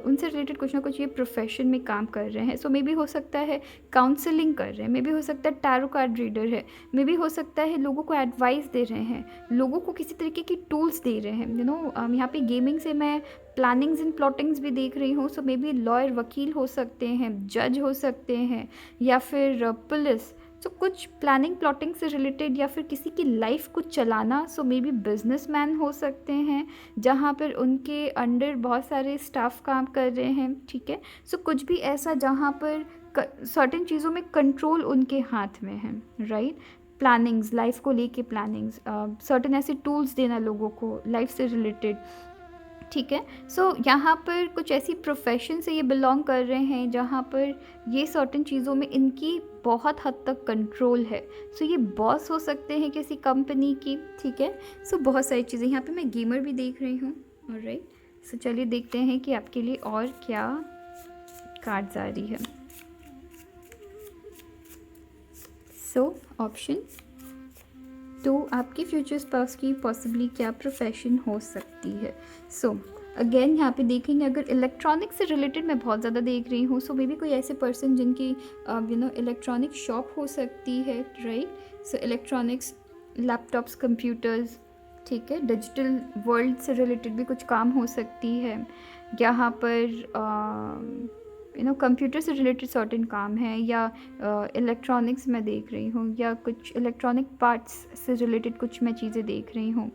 उनसे रिलेटेड कुछ ना कुछ ये प्रोफेशन में काम कर रहे हैं। सो मे भी हो सकता है काउंसलिंग कर रहे हैं, मे भी हो सकता है टैरो कार्ड रीडर है, मे भी हो सकता है लोगों को एडवाइस दे रहे हैं, लोगों को किसी तरीके की टूल्स दे रहे हैं। यहाँ पे गेमिंग से मैं प्लानिंग्स एंड प्लॉटिंग्स भी देख रही हूँ। सो मे बी लॉयर, वकील हो सकते हैं, जज हो सकते हैं, या फिर पुलिस। सो कुछ प्लानिंग प्लॉटिंग से रिलेटेड, या फिर किसी की लाइफ को चलाना। सो मे बी बिजनेसमैन हो सकते हैं जहाँ पर उनके अंडर बहुत सारे स्टाफ काम कर रहे हैं, ठीक है। सो कुछ भी ऐसा जहाँ पर सर्टेन चीज़ों में कंट्रोल उनके हाथ में है, राइट। प्लानिंग्स, लाइफ को लेके प्लानिंग्स, सर्टेन ऐसे टूल्स देना लोगों को लाइफ से रिलेटेड, ठीक है। सो यहाँ पर कुछ ऐसी प्रोफेशन से ये बिलोंग कर रहे हैं जहाँ पर ये सर्टेन चीज़ों में इनकी बहुत हद तक कंट्रोल है। सो ये बॉस हो सकते हैं किसी कंपनी की, ठीक है। सो बहुत सारी चीज़ें, यहाँ पे मैं गेमर भी देख रही हूँ। ऑलराइट, सो चलिए देखते हैं कि आपके लिए और क्या कार्ड्स आ रही है। सो ऑप्शन 2, आपकी फ्यूचर स्पाउस की पॉसिबली क्या प्रोफेशन हो सकती है। सो अगेन यहाँ पे देखेंगे, अगर इलेक्ट्रॉनिक्स से रिलेटेड मैं बहुत ज़्यादा देख रही हूँ, सो मे बी कोई ऐसे पर्सन जिनकी इलेक्ट्रॉनिक शॉप हो सकती है, राइट। सो इलेक्ट्रॉनिक्स, लैपटॉप्स, कंप्यूटर्स, ठीक है। डिजिटल वर्ल्ड से रिलेटेड भी कुछ काम हो सकती है। यहाँ पर कंप्यूटर से रिलेटेड सर्टेन काम है, या इलेक्ट्रॉनिक्स मैं देख रही हूँ, या कुछ इलेक्ट्रॉनिक पार्ट्स से रिलेटेड कुछ मैं चीज़ें देख रही हूँ।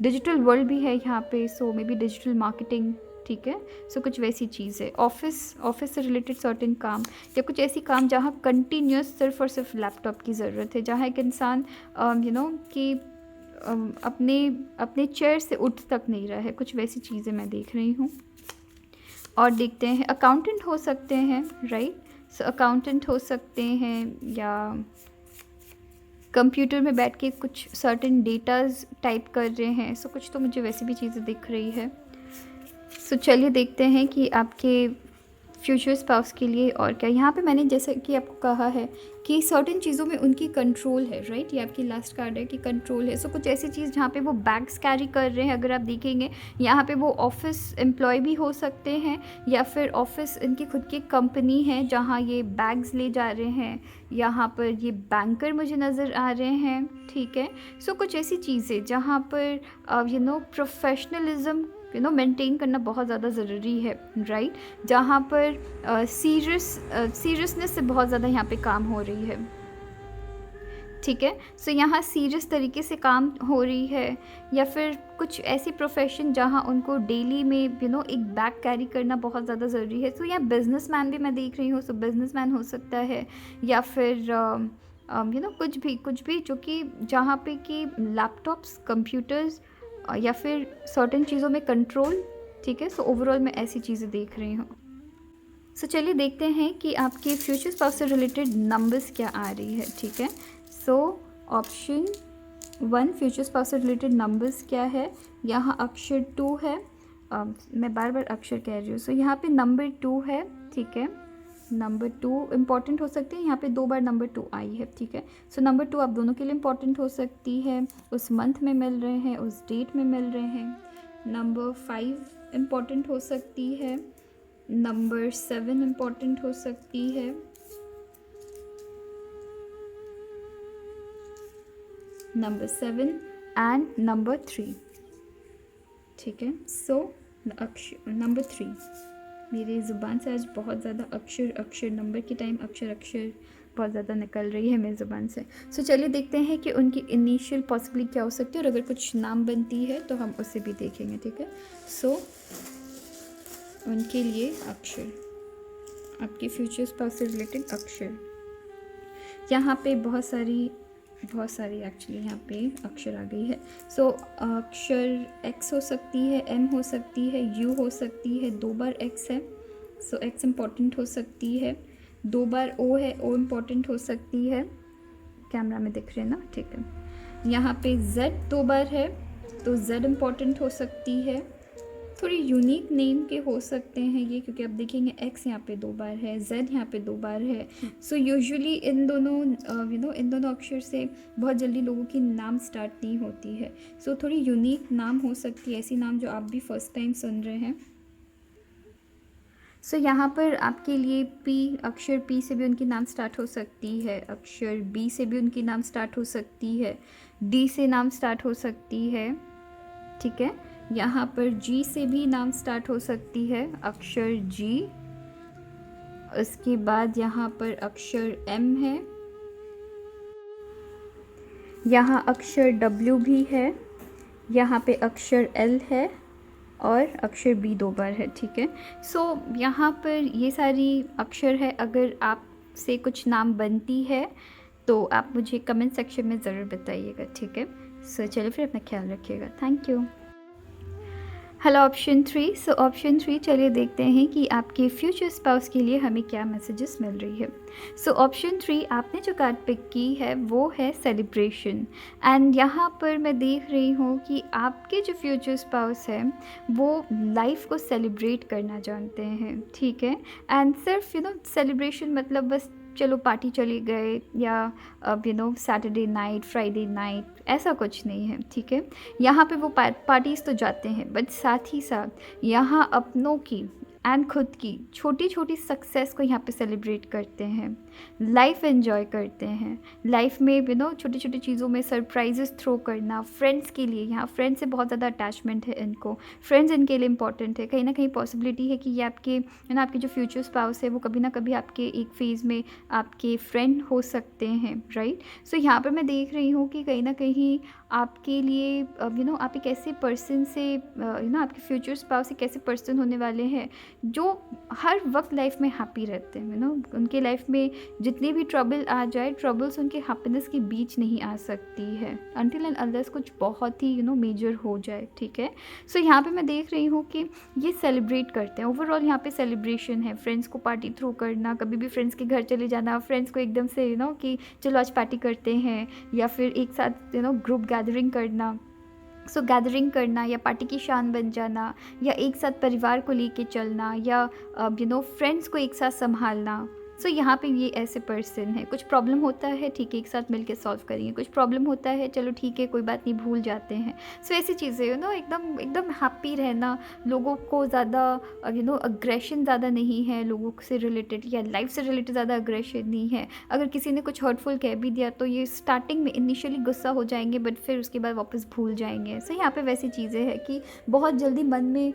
डिजिटल वर्ल्ड भी है यहाँ पे, सो मे बी डिजिटल मार्केटिंग, ठीक है। सो कुछ वैसी चीज़ है। ऑफिस से रिलेटेड सर्टेन काम, या कुछ ऐसी काम जहाँ कंटिन्यूस सिर्फ और सिर्फ लैपटॉप की ज़रूरत है, जहाँ एक इंसान कि अपने चेयर से उठ तक नहीं रहा है, कुछ वैसी चीज़ें मैं देख रही हूँ। और देखते हैं, अकाउंटेंट हो सकते हैं, राइट। सो अकाउंटेंट हो सकते हैं, या कंप्यूटर में बैठ के कुछ सर्टेन डेटाज टाइप कर रहे हैं। सो कुछ तो मुझे वैसी भी चीज़ें दिख रही है। सो चलिए देखते हैं कि आपके फ्यूचर स्पाउस के लिए और क्या। यहाँ पे मैंने जैसा कि आपको कहा है कि सर्टेन चीज़ों में उनकी कंट्रोल है, राइट। ये आपकी लास्ट कार्ड है कि कंट्रोल है। सो कुछ ऐसी चीज़ जहाँ पे वो बैग्स कैरी कर रहे हैं, अगर आप देखेंगे यहाँ पे वो ऑफिस एम्प्लॉय भी हो सकते हैं, या फिर ऑफिस इनकी खुद की कंपनी है जहाँ ये बैग्स ले जा रहे हैं। यहाँ पर ये बैंकर मुझे नज़र आ रहे हैं, ठीक है। सो कुछ ऐसी चीज़ें जहाँ पर प्रोफेशनलिज्म मेंटेन करना बहुत ज़्यादा ज़रूरी है, राइट। जहाँ पर सीरियसनेस से बहुत ज़्यादा यहाँ पे काम हो रही है, ठीक है। सो यहाँ सीरियस तरीके से काम हो रही है, या फिर कुछ ऐसी प्रोफेशन जहाँ उनको डेली में एक बैग कैरी करना बहुत ज़्यादा ज़रूरी है। सो यहाँ बिजनेसमैन भी मैं देख रही हूँ, सो बिजनेसमैन हो सकता है, या फिर कुछ भी जो कि जहाँ पे कि लैपटॉप्स, कंप्यूटर्स, या फिर सर्टेन चीज़ों में कंट्रोल, ठीक है। सो ओवरऑल मैं ऐसी चीज़ें देख रही हूँ। सो चलिए देखते हैं कि आपके फ्यूचर स्पाउस से रिलेटेड नंबर्स क्या आ रही है, ठीक है। सो ऑप्शन 1, फ्यूचर स्पाउस से रिलेटेड नंबर्स क्या है। यहाँ अक्षर 2 है, मैं बार बार अक्षर कह रही हूँ। सो यहाँ पे नंबर 2 है, ठीक है। नंबर 2 इम्पॉर्टेंट हो सकती है, यहाँ पे 2 बार नंबर 2 आई है, ठीक है। सो नंबर 2 आप दोनों के लिए इम्पॉर्टेंट हो सकती है, उस मंथ में मिल रहे हैं, उस डेट में मिल रहे हैं। नंबर 5 इम्पॉर्टेंट हो सकती है, नंबर 7 इम्पॉर्टेंट हो सकती है, नंबर 7 एंड नंबर 3, ठीक है। सो अक्षर नंबर 3, मेरी ज़ुबान से आज बहुत ज़्यादा अक्षर नंबर की टाइम अक्षर बहुत ज़्यादा निकल रही है मेरी ज़ुबान से। सो चलिए देखते हैं कि उनकी इनिशियल पॉसिबली क्या हो सकती है, और अगर कुछ नाम बनती है तो हम उसे भी देखेंगे, ठीक है। सो उनके लिए अक्षर, आपके फ्यूचर स्पाउस से रिलेटेड अक्षर, यहाँ पे बहुत सारी एक्चुअली यहाँ पे अक्षर आ गई है। सो अक्षर एक्स हो सकती है, एम हो सकती है, यू हो सकती है, 2 बार एक्स है, सो एक्स इम्पॉर्टेंट हो सकती है। 2 बार ओ है, ओ इम्पॉर्टेंट हो सकती है, कैमरा में दिख रहे हैं ना, ठीक है। यहाँ पे जेड 2 बार है, तो जेड इम्पॉर्टेंट हो सकती है। थोड़ी यूनिक नेम के हो सकते हैं ये, क्योंकि आप देखेंगे एक्स यहाँ पे 2 बार है, जेड यहाँ पे 2 बार है। सो यूजुअली इन दोनों अक्षर से बहुत जल्दी लोगों की नाम स्टार्ट नहीं होती है। सो थोड़ी यूनिक नाम हो सकती है, ऐसी नाम जो आप भी फर्स्ट टाइम सुन रहे हैं। सो यहाँ पर आपके लिए पी, अक्षर पी से भी उनकी नाम स्टार्ट हो सकती है, अक्षर बी से भी उनकी नाम स्टार्ट हो सकती है, डी से नाम स्टार्ट हो सकती है, ठीक है। यहाँ पर जी से भी नाम स्टार्ट हो सकती है, अक्षर जी। उसके बाद यहाँ पर अक्षर एम है, यहाँ अक्षर डब्ल्यू भी है, यहाँ पे अक्षर एल है, और अक्षर बी 2 बार है, ठीक है। सो यहाँ पर ये सारी अक्षर है। अगर आपसे कुछ नाम बनती है तो आप मुझे कमेंट सेक्शन में ज़रूर बताइएगा, ठीक है। सो चलिए फिर अपना ख्याल रखिएगा। Thank you. Hello option 3। So option 3, चलिए देखते हैं कि आपके फ्यूचर स्पाउस के लिए हमें क्या मैसेजेस मिल रही है। सो ऑप्शन 3, आपने जो कार्ड पिक की है वो है सेलिब्रेशन। एंड यहाँ पर मैं देख रही हूँ कि आपके जो फ्यूचर स्पाउस है वो लाइफ को सेलिब्रेट करना जानते हैं, ठीक है। एंड सिर्फ सेलिब्रेशन मतलब बस चलो पार्टी चले गए, या अब सैटरडे नाइट, फ्राइडे नाइट, ऐसा कुछ नहीं है, ठीक है। यहाँ पे वो पार्टीज़ तो जाते हैं, बट साथ ही साथ यहाँ अपनों की एंड खुद की छोटी छोटी सक्सेस को यहाँ पे सेलिब्रेट करते हैं, लाइफ एंजॉय करते हैं। लाइफ में छोटी छोटी चीज़ों में सरप्राइजेस थ्रो करना, फ्रेंड्स के लिए, यहाँ फ्रेंड्स से बहुत ज़्यादा अटैचमेंट है इनको, फ्रेंड्स इनके लिए इंपॉर्टेंट है। कहीं ना कहीं पॉसिबिलिटी है कि ये आपके आपके जो फ्यूचर स्पाउस है वो कभी ना कभी आपके एक फेज़ में आपके फ्रेंड हो सकते हैं, राइट। सो यहाँ पर मैं देख रही हूँ कि कहीं ना कहीं आपके लिए आप एक ऐसे पर्सन से आपके फ्यूचर स्पाउस एक ऐसे पर्सन होने वाले हैं जो हर वक्त लाइफ में हैप्पी रहते हैं। उनके लाइफ में जितनी भी ट्रबल आ जाए, ट्रबल्स उनके हैप्पीनेस के बीच नहीं आ सकती है अनटिल एंड अनलेस कुछ बहुत ही मेजर हो जाए, ठीक है। सो यहाँ पे मैं देख रही हूँ कि ये सेलिब्रेट करते हैं। ओवरऑल यहाँ पे सेलिब्रेशन है, फ्रेंड्स को पार्टी थ्रू करना, कभी भी फ्रेंड्स के घर चले जाना, फ्रेंड्स को एकदम से कि चलो आज पार्टी करते हैं, या फिर एक साथ ग्रुप गैदरिंग करना। सो गैदरिंग करना या पार्टी की शान बन जाना, या एक साथ परिवार को लेके चलना, या फ्रेंड्स को एक साथ संभालना। सो यहाँ पे ये ऐसे पर्सन है, कुछ प्रॉब्लम होता है, ठीक है, एक साथ मिलके सॉल्व करेंगे। कुछ प्रॉब्लम होता है, चलो ठीक है, कोई बात नहीं, भूल जाते हैं। सो ऐसी चीज़ें एकदम एकदम हैप्पी रहना, लोगों को ज़्यादा अग्रेशन ज़्यादा नहीं है लोगों से रिलेटेड, या लाइफ से रिलेटेड ज़्यादा अग्रेशन नहीं है। अगर किसी ने कुछ हर्टफुल कह भी दिया तो ये स्टार्टिंग में इनिशियली गुस्सा हो जाएंगे, बट फिर उसके बाद वापस भूल जाएंगे। सो यहाँ पे वैसी चीज़ें हैं कि बहुत जल्दी मन में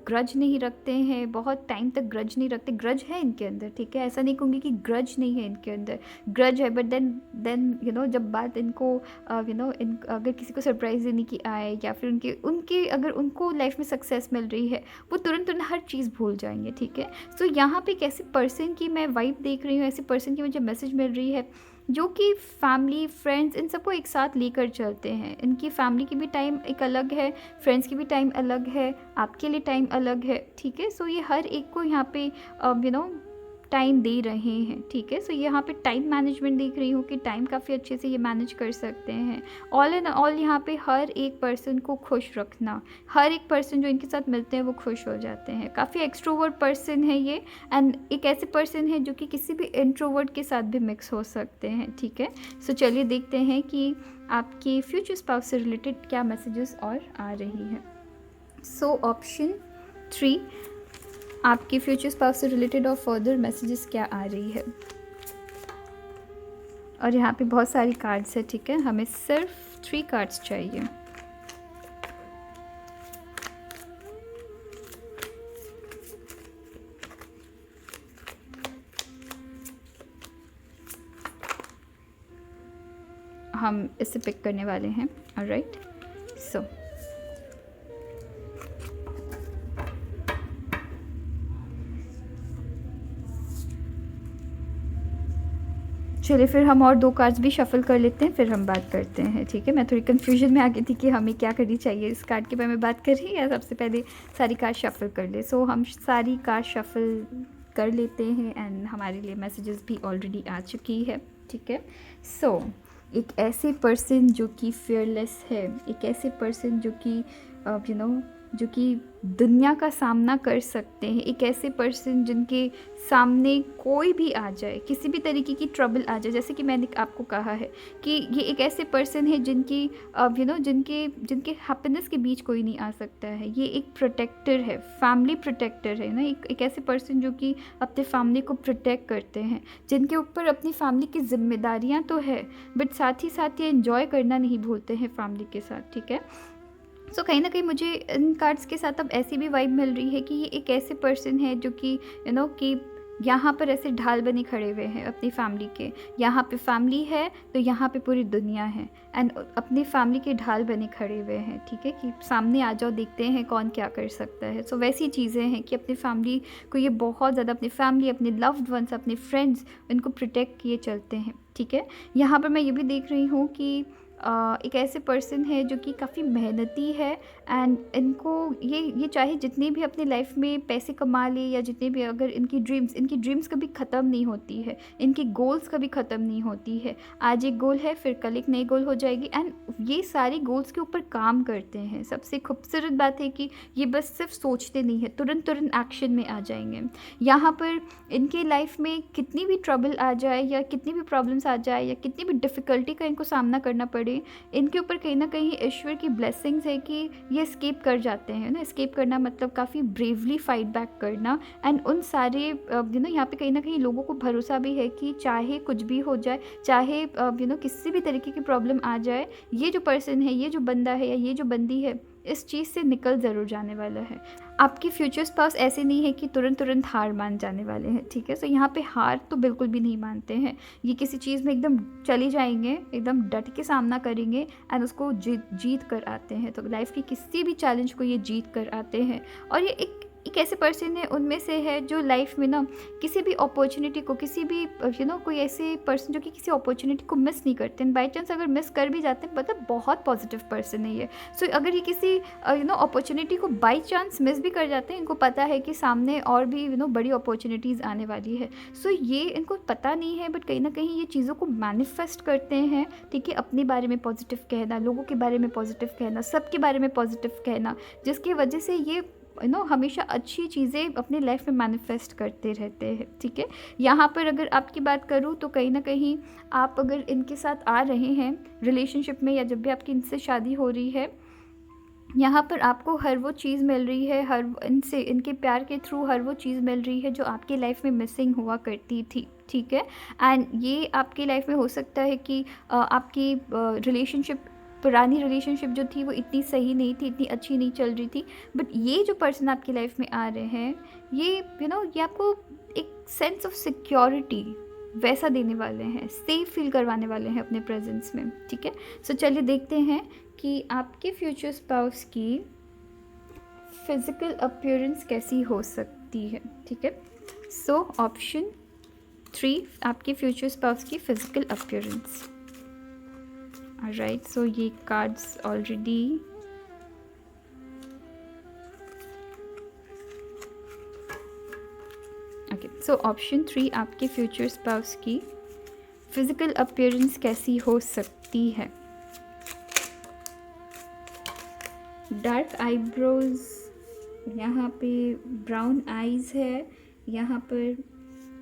ग्रज नहीं रखते हैं, बहुत टाइम तक ग्रज नहीं रखते। ग्रज है इनके अंदर, ठीक है, ऐसा नहीं कहूँगी कि ग्रज नहीं है इनके अंदर, ग्रज है, बट देन जब बात इनको अगर किसी को सरप्राइज देने की आए, या फिर उनके अगर उनको लाइफ में सक्सेस मिल रही है, वो तुरंत हर चीज़ भूल जाएंगे, ठीक है। सो यहाँ पे एक ऐसे पर्सन की मैं वाइब देख रही हूँ, ऐसे पर्सन की मुझे मैसेज मिल रही है जो कि फैमिली, फ्रेंड्स, इन सबको एक साथ लेकर चलते हैं। इनकी फैमिली की भी टाइम एक अलग है, फ्रेंड्स की भी टाइम अलग है, आपके लिए टाइम अलग है, ठीक है। सो ये हर एक को यहाँ पे टाइम दे रहे हैं, ठीक है। सो यहाँ पे टाइम मैनेजमेंट देख रही हूँ कि टाइम काफ़ी अच्छे से ये मैनेज कर सकते हैं। ऑल एंड ऑल यहाँ पे हर एक पर्सन को खुश रखना, हर एक पर्सन जो इनके साथ मिलते हैं वो खुश हो जाते हैं। काफ़ी एक्सट्रोवर्ट पर्सन है ये, एंड एक ऐसे पर्सन है जो कि किसी भी इंट्रोवर्ट के साथ भी मिक्स हो सकते हैं, ठीक है। सो चलिए देखते हैं कि आपके फ्यूचर स्पाउस से रिलेटेड क्या मैसेजेस और आ रही हैं। सो ऑप्शन 3, आपके फ्यूचर स्पाउस से रिलेटेड और फर्दर मैसेजेस क्या आ रही है। और यहाँ पे बहुत सारी कार्ड्स है, ठीक है, हमें सिर्फ 3 कार्ड्स चाहिए। हम इसे पिक करने वाले हैं, ऑलराइट। सो चलिए फिर हम और 2 कार्ड्स भी शफल कर लेते हैं, फिर हम बात करते हैं, ठीक है। मैं थोड़ी कन्फ्यूजन में आ गई थी कि हमें क्या करनी चाहिए, इस कार्ड के बारे में बात कर रही है या सबसे पहले सारी कार्ड शफल कर ले। सो हम सारी कार्ड शफल कर लेते हैं, एंड हमारे लिए मैसेजेस भी ऑलरेडी आ चुकी है, ठीक है। सो एक ऐसे पर्सन जो कि फियरलेस है, एक ऐसे पर्सन जो कि जो कि दुनिया का सामना कर सकते हैं, एक ऐसे पर्सन जिनके सामने कोई भी आ जाए, किसी भी तरीके की ट्रबल आ जाए, जैसे कि मैंने आपको कहा है कि ये एक ऐसे पर्सन है जिनकी जिनके हैप्पीनेस के बीच कोई नहीं आ सकता है। ये एक प्रोटेक्टर है, फैमिली प्रोटेक्टर है ना, एक ऐसे पर्सन जो कि अपने फैमिली को प्रोटेक्ट करते हैं, जिनके ऊपर अपनी फैमिली की जिम्मेदारियाँ तो है, बट साथ ही साथ ये एंजॉय करना नहीं भूलते हैं फैमिली के साथ, ठीक है। सो कहीं ना कहीं मुझे इन कार्ड्स के साथ अब ऐसी भी वाइब मिल रही है कि ये एक ऐसे पर्सन है जो कि कि यहाँ पर ऐसे ढाल बने खड़े हुए हैं अपनी फैमिली के। यहाँ पे फैमिली है तो यहाँ पे पूरी दुनिया है, एंड अपनी फैमिली के ढाल बने खड़े हुए हैं, ठीक है, कि सामने आ जाओ, देखते हैं कौन क्या कर सकता है। सो वैसी चीज़ें हैं कि अपनी फैमिली को ये बहुत ज़्यादा, अपनी फैमिली, अपने लव्ड वंस, अपने फ्रेंड्स, इनको प्रोटेक्ट किए चलते हैं, ठीक है। यहाँ पर मैं ये भी देख रही हूँ कि एक ऐसे पर्सन है जो कि काफ़ी मेहनती है, एंड इनको ये चाहे जितनी भी अपनी लाइफ में पैसे कमा ले, या जितने भी, अगर इनकी ड्रीम्स कभी ख़त्म नहीं होती है, इनकी गोल्स कभी ख़त्म नहीं होती है। आज एक गोल है, फिर कल एक नई गोल हो जाएगी, एंड ये सारी गोल्स के ऊपर काम करते हैं। सबसे खूबसूरत बात है कि ये बस सिर्फ सोचते नहीं है, तुरंत एक्शन में आ जाएंगे। यहाँ पर इनकी लाइफ में कितनी भी ट्रबल आ जाए, या कितनी भी प्रॉब्लम्स आ जाए, या कितनी भी डिफ़िकल्टी का इनको सामना करना पड़े, इनके ऊपर कहीं ना कहीं ईश्वर की ब्लेसिंग्स है कि ये एस्केप कर जाते हैं ना। एस्केप करना मतलब काफ़ी ब्रेवली फाइट बैक करना, एंड उन सारे यहाँ पे कहीं ना कहीं लोगों को भरोसा भी है कि चाहे कुछ भी हो जाए, चाहे किसी भी तरीके की प्रॉब्लम आ जाए, ये जो पर्सन है, ये जो बंदा है या ये जो बंदी है, इस चीज़ से निकल ज़रूर जाने वाला है। आपके फ्यूचर स्पाउस ऐसे नहीं है कि तुरंत हार मान जाने वाले हैं, ठीक है। सो यहाँ पे हार तो बिल्कुल भी नहीं मानते हैं। ये किसी चीज़ में एकदम चले जाएंगे, एकदम डट के सामना करेंगे, एंड उसको जीत कर आते हैं। तो लाइफ की किसी भी चैलेंज को ये जीत कर आते हैं। और ये एक ऐसे पर्सन है, उनमें से है जो लाइफ में ना किसी भी अपॉर्चुनिटी को, किसी भी कोई ऐसे पर्सन जो कि किसी अपॉर्चुनिटी को मिस नहीं करते हैं। बाई चांस अगर मिस कर भी जाते हैं, मतलब बहुत पॉजिटिव पर्सन है ये। सो अगर ये किसी अपॉर्चुनिटी को बाई चांस मिस भी कर जाते हैं, इनको पता है कि सामने और भी बड़ी अपॉर्चुनिटीज़ आने वाली है। सो ये इनको पता नहीं है, बट कहीं ना कहीं ये चीज़ों को मैनिफेस्ट करते हैं, ठीक है। अपने बारे में पॉजिटिव कहना, लोगों के बारे में पॉजिटिव कहना, सबके बारे में पॉजिटिव कहना, जिसकी वजह से ये हमेशा अच्छी चीज़ें अपने लाइफ में मैनिफेस्ट करते रहते हैं, ठीक है। यहाँ पर अगर आपकी बात करूँ तो कहीं ना कहीं आप अगर इनके साथ आ रहे हैं रिलेशनशिप में, या जब भी आपकी इनसे शादी हो रही है, यहाँ पर आपको हर वो चीज़ मिल रही है, इनके प्यार के थ्रू हर वो चीज़ मिल रही है जो आपकी लाइफ में मिसिंग हुआ करती थी, ठीक है। एंड ये आपकी लाइफ में हो सकता है कि आपकी पुरानी रिलेशनशिप जो थी वो इतनी सही नहीं थी, इतनी अच्छी नहीं चल रही थी, बट ये जो पर्सन आपकी लाइफ में आ रहे हैं, ये ये आपको एक सेंस ऑफ सिक्योरिटी वैसा देने वाले हैं, सेफ फील करवाने वाले हैं अपने प्रेजेंस में, ठीक है। सो चलिए देखते हैं कि आपके फ्यूचर स्पाउस की फिज़िकल अपीयरेंस कैसी हो सकती है, ठीक है। सो ऑप्शन 3, आपके फ्यूचर स्पाउस की फिज़िकल अपीयरेंस। राइट, सो ये cards already okay. So option 3, आपके फ्यूचर स्पाउस की फिज़िकल अपीयरेंस कैसी हो सकती है। डार्क आईब्रोज, यहाँ पे ब्राउन आईज़ है। यहाँ पर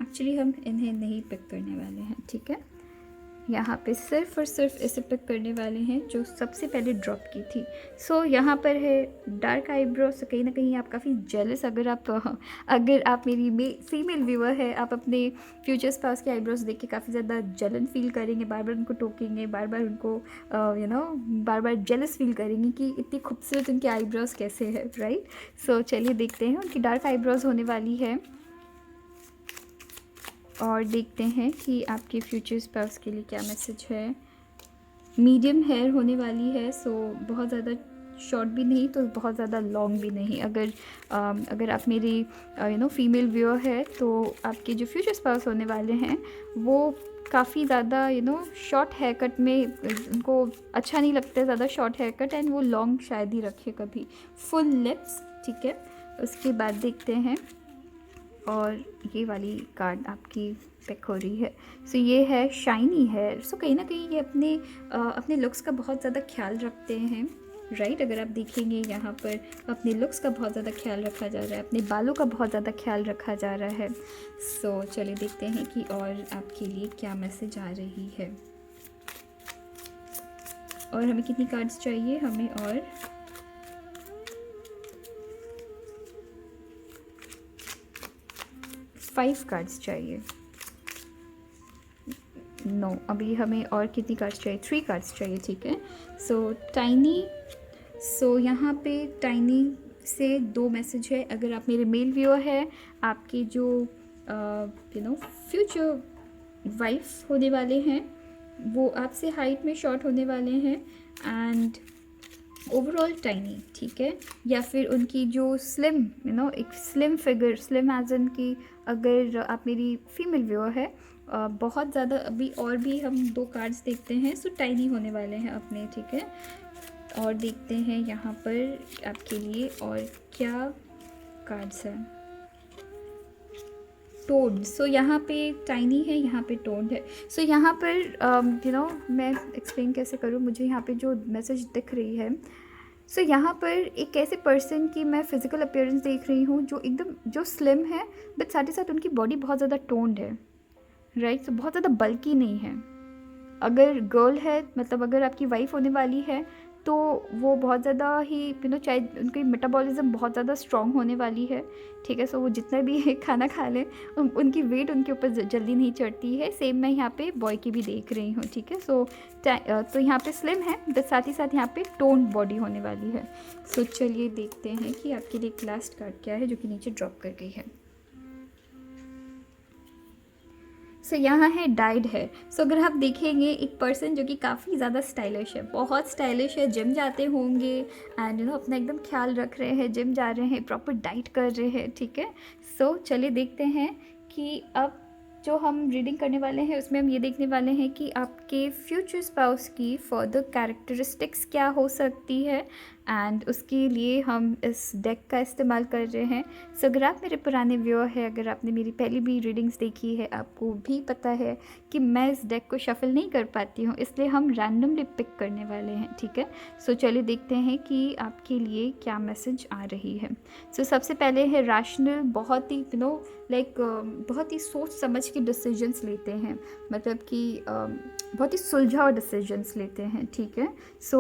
एक्चुअली हम इन्हें नहीं पिक करने वाले हैं, ठीक है। यहाँ पे सिर्फ और सिर्फ इसे पिक करने वाले हैं जो सबसे पहले ड्रॉप की थी। सो यहाँ पर है डार्क आईब्रो। सो कहीं ना कहीं आप काफ़ी जेलस, अगर आप मेरी फीमेल व्यूअर है, आप अपने फ्यूचर स्पाउस के आईब्रोज देख के काफ़ी ज़्यादा जलन फील करेंगे, बार बार उनको टोकेंगे, बार बार उनको बार बार जेलस फील करेंगे कि इतनी खूबसूरत उनके आईब्रोज कैसे है, राइट। सो चलिए देखते हैं, उनकी डार्क आईब्रोज होने वाली है, और देखते हैं कि आपके फ्यूचर स्पाउस के लिए क्या मैसेज है। मीडियम हेयर होने वाली है, सो बहुत ज़्यादा शॉर्ट भी नहीं तो बहुत ज़्यादा लॉन्ग भी नहीं। अगर आप मेरी फीमेल व्यूअर है, तो आपके जो फ्यूचर स्पाउस होने वाले हैं वो काफ़ी ज़्यादा शॉर्ट हेयर कट में उनको अच्छा नहीं लगता है, ज़्यादा शॉर्ट हेयर कट, एंड वो लॉन्ग शायद ही रखे कभी। फुल लिप्स, ठीक है। उसके बाद देखते हैं, और ये वाली कार्ड आपकी पिक हो रही है। सो ये है शाइनी हेयर। सो कहीं ना कहीं ये अपने लुक्स का बहुत ज़्यादा ख्याल रखते हैं, राइट। अगर आप देखेंगे यहाँ पर अपने लुक्स का बहुत ज़्यादा ख्याल रखा जा रहा है, अपने बालों का बहुत ज़्यादा ख्याल रखा जा रहा है। सो चलिए देखते हैं कि और आपके लिए क्या मैसेज आ रही है। और हमें कितनी कार्ड्स चाहिए, हमें और 5 कार्ड्स चाहिए। नो, अभी हमें और कितनी कार्ड्स चाहिए, 3 कार्ड्स चाहिए, ठीक है। सो टाइनी, सो यहाँ पे टाइनी से 2 मैसेज है। अगर आप मेरे मेल व्यूअर है, आपकी जो फ्यूचर वाइफ होने वाले हैं, वो आपसे हाइट में शॉर्ट होने वाले हैं एंड ओवरऑल टाइनी, ठीक है। या फिर उनकी जो स्लिम एक slim figure, slim as in की, अगर आप मेरी फीमेल व्यूअर है, बहुत ज़्यादा अभी और भी हम 2 कार्ड्स देखते हैं। सो टाइनी होने वाले हैं अपने, ठीक है। और देखते हैं यहाँ पर आपके लिए और क्या कार्ड्स हैं। टोड, सो यहाँ पे टाइनी है, यहाँ पे टोड है। सो यहाँ पर मैं एक्सप्लेन कैसे करूँ, मुझे यहाँ पे जो मैसेज दिख रही है, सो यहाँ पर एक ऐसे पर्सन की मैं फिज़िकल अपीयरेंस देख रही हूँ जो एकदम जो स्लिम है, बट साथ ही साथ उनकी बॉडी बहुत ज़्यादा टोन्ड है, राइट। सो बहुत ज़्यादा बल्की नहीं है। अगर गर्ल है, मतलब अगर आपकी वाइफ होने वाली है, तो वो बहुत ज़्यादा ही चाहे उनकी मेटाबॉलिज्म बहुत ज़्यादा स्ट्रॉन्ग होने वाली है, ठीक है। सो वो जितना भी खाना खा लें, उनकी वेट उनके ऊपर जल्दी नहीं चढ़ती है। सेम मैं यहाँ पे बॉय की भी देख रही हूँ, ठीक है। सो तो यहाँ पे स्लिम है, बट साथ ही साथ यहाँ पे टोन्ड बॉडी होने वाली है। सो चलिए देखते हैं कि आपके लिए लास्ट कार्ड क्या है, जो कि नीचे ड्रॉप कर गई है। सो यहाँ है डाइड है। सो अगर आप देखेंगे, एक पर्सन जो कि काफ़ी ज़्यादा स्टाइलिश है, बहुत स्टाइलिश है, जिम जाते होंगे एंड अपना एकदम ख्याल रख रहे हैं, जिम जा रहे हैं, प्रॉपर डाइट कर रहे हैं, ठीक है। सो चलिए देखते हैं कि अब जो हम रीडिंग करने वाले हैं उसमें हम ये देखने वाले हैं कि आपके फ्यूचर स्पाउस की फर्दर कैरेक्टरिस्टिक्स क्या हो सकती है, एंड उसके लिए हम इस डेक का इस्तेमाल कर रहे हैं। सो अगर आप मेरे पुराने व्यूअर हैं, अगर आपने मेरी पहली भी रीडिंग्स देखी है, आपको भी पता है कि मैं इस डेक को शफल नहीं कर पाती हूँ, इसलिए हम रैंडमली पिक करने वाले हैं, ठीक है। सो चलिए देखते हैं कि आपके लिए क्या मैसेज आ रही है। सो सबसे पहले है रैशनल, बहुत ही बहुत ही सोच समझ के डिसीजंस लेते हैं, मतलब कि बहुत ही सुलझाव डिसीजंस लेते हैं, ठीक है। सो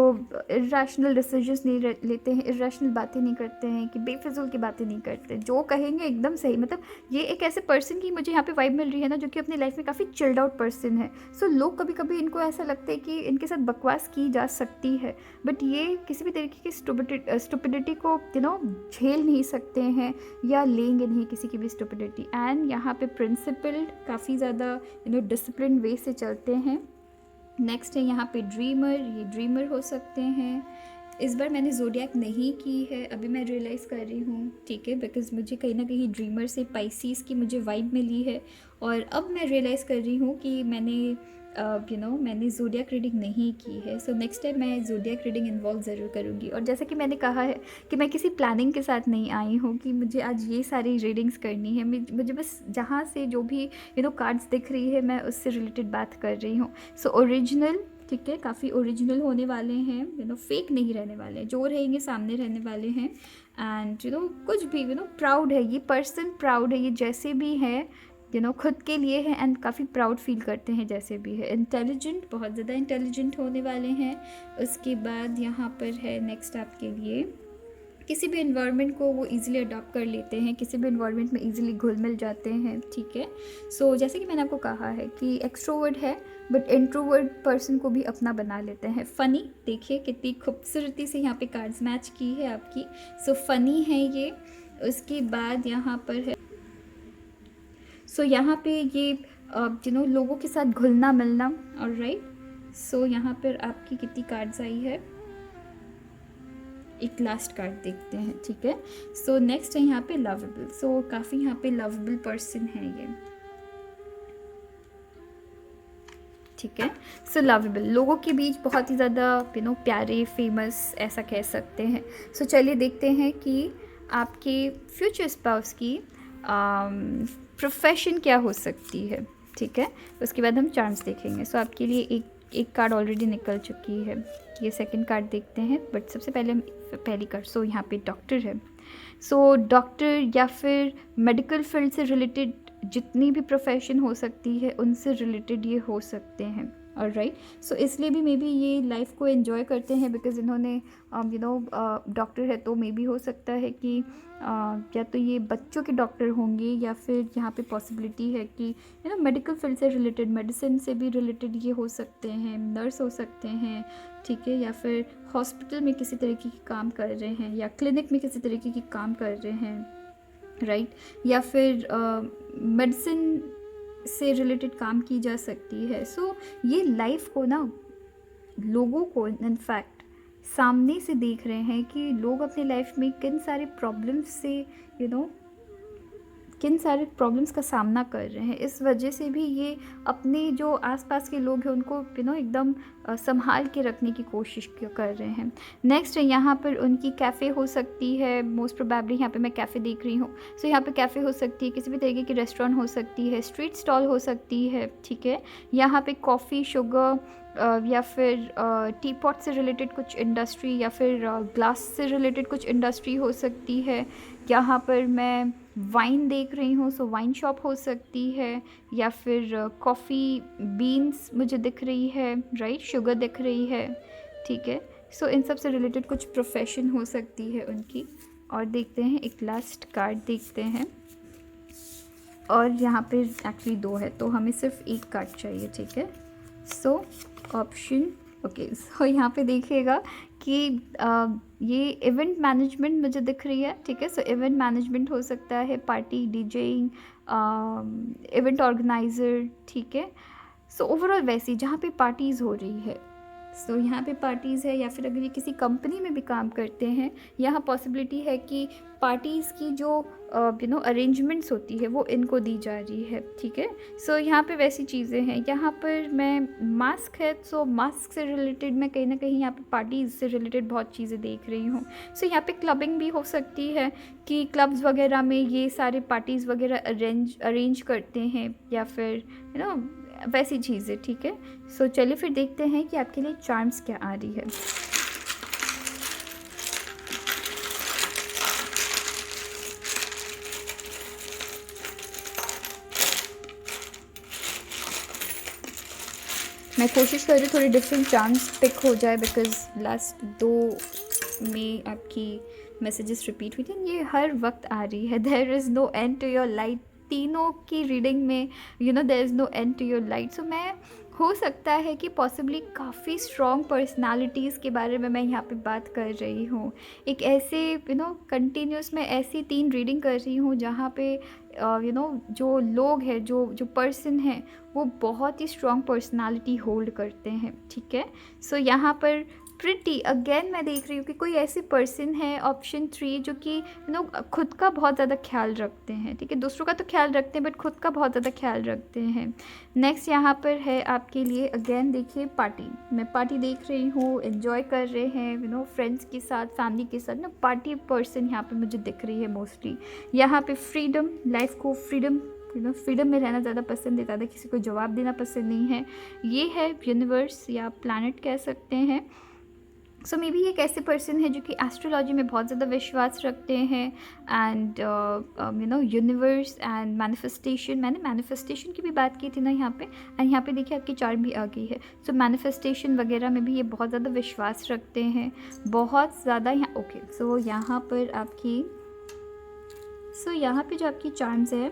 इर्रेशनल डिसीजंस नहीं लेते हैं, इर्रेशनल बातें नहीं करते हैं, कि बेफिजूल की बातें नहीं करते, जो कहेंगे एकदम सही। मतलब ये एक ऐसे पर्सन की मुझे यहाँ पे वाइब मिल रही है ना, जो कि अपनी लाइफ में काफ़ी चिल्ड आउट पर्सन है। सो लोग कभी कभी इनको ऐसा लगता है कि इनके साथ बकवास की जा सकती है, बट ये किसी भी तरीके की स्टुपिडिटी को झेल नहीं सकते हैं या लेंगे नहीं किसी की भी स्टुपिडिटी। एंड यहाँ पे प्रिंसिपल्ड, काफ़ी ज़्यादा डिसिप्लिन वे से चलते हैं। नेक्स्ट है यहाँ पे ड्रीमर, ये ड्रीमर हो सकते हैं। इस बार मैंने ज़ोडिएक नहीं की है, अभी मैं रियलाइज़ कर रही हूँ, ठीक है, बिकॉज़ मुझे कहीं ना कहीं ड्रीमर से पाइसीज़ की मुझे वाइब मिली है, और अब मैं रियलाइज़ कर रही हूँ कि मैंने ज़ोडिएक रीडिंग नहीं की है। सो नेक्स्ट टाइम मैं ज़ोडिएक रीडिंग इन्वॉल्व ज़रूर करूँगी। और जैसा कि मैंने कहा है कि मैं किसी प्लानिंग के साथ नहीं आई हूँ कि मुझे आज ये सारी रीडिंग्स करनी है, मुझे बस जहाँ से जो भी कार्ड्स दिख रही है, मैं उससे रिलेटेड बात कर रही हूँ। सो ओरिजिनल, ठीक है, काफ़ी ओरिजिनल होने वाले हैं, फेक नहीं रहने वाले हैं, जो रहेंगे सामने रहने वाले हैं। एंड कुछ भी प्राउड है, ये पर्सन प्राउड है, ये जैसे भी है खुद के लिए है, एंड काफ़ी प्राउड फील करते हैं जैसे भी है। इंटेलिजेंट, बहुत ज़्यादा इंटेलिजेंट होने वाले हैं। उसके बाद यहाँ पर है नेक्स्ट आपके लिए, किसी भी इन्वायरमेंट को वो इजीली अडॉप्ट कर लेते हैं, किसी भी इन्वायरमेंट में इजीली घुल मिल जाते हैं, ठीक है। सो जैसे कि मैंने आपको कहा है कि एक्सट्रोवर्ट है, बट इंट्रोवर्ट पर्सन को भी अपना बना लेते हैं। फ़नी, देखिए कितनी खूबसूरती से यहाँ पे कार्ड्स मैच की है आपकी। सो फ़नी है ये। उसके बाद यहाँ पर है, सो यहाँ पे ये लोगों के साथ घुलना मिलना, ऑलराइट। सो यहाँ पर आपकी कितनी कार्ड्स आई है, एक लास्ट कार्ड देखते हैं, ठीक है। सो नेक्स्ट है यहाँ पे लवेबल। सो काफ़ी यहाँ पे लवेबल पर्सन है ये, ठीक है। सो लवेबल, लोगों के बीच बहुत ही ज़्यादा प्यारे, फेमस, ऐसा कह सकते हैं। सो चलिए देखते हैं कि आपके फ्यूचर स्पाउस की प्रोफेशन क्या हो सकती है, ठीक है। उसके बाद हम चार्म्स देखेंगे। सो आपके लिए एक कार्ड ऑलरेडी निकल चुकी है, ये सेकंड कार्ड देखते हैं, बट सबसे पहले हम पहली कार्ड। सो यहाँ पे डॉक्टर है। सो डॉक्टर या फिर मेडिकल फील्ड से रिलेटेड जितनी भी प्रोफेशन हो सकती है, उनसे रिलेटेड ये हो सकते हैं, ऑलराइट। सो इसलिए भी मे बी ये लाइफ को एंजॉय करते हैं, बिकॉज इन्होंने डॉक्टर है, तो मे बी हो सकता है कि या तो ये बच्चों के डॉक्टर होंगे, या फिर यहाँ पे पॉसिबिलिटी है कि मेडिकल फील्ड से रिलेटेड, मेडिसिन से भी रिलेटेड ये हो सकते हैं, नर्स हो सकते हैं, ठीक है, या फिर हॉस्पिटल में किसी तरीके की काम कर रहे हैं, या क्लिनिक में किसी तरीके की काम कर रहे हैं, राइट, या फिर मेडिसिन से रिलेटेड काम की जा सकती है। सो ये लाइफ को ना, लोगों को इनफैक्ट सामने से देख रहे हैं कि लोग अपने लाइफ में किन सारे प्रॉब्लम्स से किन सारे प्रॉब्लम्स का सामना कर रहे हैं। इस वजह से भी ये अपने जो आसपास के लोग हैं उनको एकदम संभाल के रखने की कोशिश कर रहे हैं। नेक्स्ट है यहाँ पर उनकी कैफ़े हो सकती है, मोस्ट प्रोबेबली यहाँ पे मैं कैफ़े देख रही हूँ। सो यहाँ पे कैफ़े हो सकती है, किसी भी तरीके की रेस्टोरेंट हो सकती है, स्ट्रीट स्टॉल हो सकती है, ठीक है। यहाँ पे कॉफ़ी, शुगर या फिर टी पॉट से रिलेटेड कुछ इंडस्ट्री, या फिर ग्लास से रिलेटेड कुछ इंडस्ट्री हो सकती है। यहाँ पर मैं वाइन देख रही हूँ, सो वाइन शॉप हो सकती है, या फिर कॉफ़ी बीन्स मुझे दिख रही है, राइट, शुगर दिख रही है, ठीक है। सो इन सब से रिलेटेड कुछ प्रोफेशन हो सकती है उनकी। और देखते हैं, एक लास्ट कार्ड देखते हैं, और यहाँ पे एक्चुअली 2 है तो हमें सिर्फ एक कार्ड चाहिए, ठीक है। सो ऑप्शन ओके, सो यहाँ पे देखिएगा कि ये इवेंट मैनेजमेंट मुझे दिख रही है, ठीक है। सो इवेंट मैनेजमेंट हो सकता है, पार्टी, डीजेइंग, इवेंट ऑर्गेनाइज़र, ठीक है। सो ओवरऑल वैसी जहाँ पे पार्टीज़ हो रही है, सो यहाँ पे पार्टीज़ है, या फिर अगर ये किसी कंपनी में भी काम करते हैं, यहाँ पॉसिबिलिटी है कि पार्टीज़ की जो अरेंजमेंट्स होती है वो इनको दी जा रही है, ठीक है। सो यहाँ पे वैसी चीज़ें हैं। यहाँ पर मैं मास्क है, सो मास्क से रिलेटेड मैं कहीं ना कहीं यहाँ पे पार्टीज़ से रिलेटेड बहुत चीज़ें देख रही हूँ। सो यहाँ पे क्लबिंग भी हो सकती है कि क्लब्स वगैरह में ये सारे पार्टीज़ वगैरह अरेंज करते हैं, या फिर वैसी चीज़ें, ठीक है। सो चलिए फिर देखते हैं कि आपके लिए चार्म्स क्या आ रही है। मैं कोशिश कर रही हूँ थोड़ी डिफरेंट चार्म्स पिक हो जाए, बिकॉज लास्ट 2 में आपकी मैसेजेस रिपीट हुई थी, ये हर वक्त आ रही है। There is no end to your light, तीनों की रीडिंग में there is no end to your light. So मैं, हो सकता है कि पॉसिबली काफ़ी स्ट्रॉन्ग पर्सनालिटीज़ के बारे में मैं यहाँ पे बात कर रही हूँ। एक ऐसे कंटिन्यूस में ऐसी 3 रीडिंग कर रही हूँ जहाँ पे जो लोग हैं, जो पर्सन हैं, वो बहुत ही स्ट्रॉन्ग पर्सनालिटी होल्ड करते हैं, ठीक है। सो यहाँ पर प्रिटी अगेन मैं देख रही हूँ कि कोई ऐसे पर्सन है, ऑप्शन 3, जो कि खुद का बहुत ज़्यादा ख्याल रखते हैं, ठीक है। दूसरों का तो ख्याल रखते हैं बट खुद का बहुत ज़्यादा ख्याल रखते हैं। नेक्स्ट यहाँ पर है आपके लिए अगेन देखिए पार्टी, मैं पार्टी देख रही हूँ, एंजॉय कर रहे हैं फ्रेंड्स के साथ, फैमिली के साथ पार्टी पर्सन यहाँ पर मुझे दिख रही है मोस्टली। यहाँ पर फ्रीडम, लाइफ को फ्रीडम फ्रीडम में रहना ज़्यादा पसंद है, ज़्यादा किसी को जवाब देना पसंद नहीं है। ये है यूनिवर्स या प्लैनेट कह सकते हैं। सो मे बी एक ऐसे पर्सन है जो कि एस्ट्रोलॉजी में बहुत ज़्यादा विश्वास रखते हैं, एंड यूनिवर्स एंड मैनिफेस्टेशन, मैंने मैनिफेस्टेशन की भी बात की थी ना यहाँ पे, एंड यहाँ पे देखिए आपकी चार्ट भी आ गई है। सो मैनिफेस्टेशन वगैरह में भी ये बहुत ज़्यादा विश्वास रखते हैं, बहुत ज़्यादा यहाँ। ओके, सो यहाँ पर आपकी यहाँ पे जो आपकी चार्म्स है,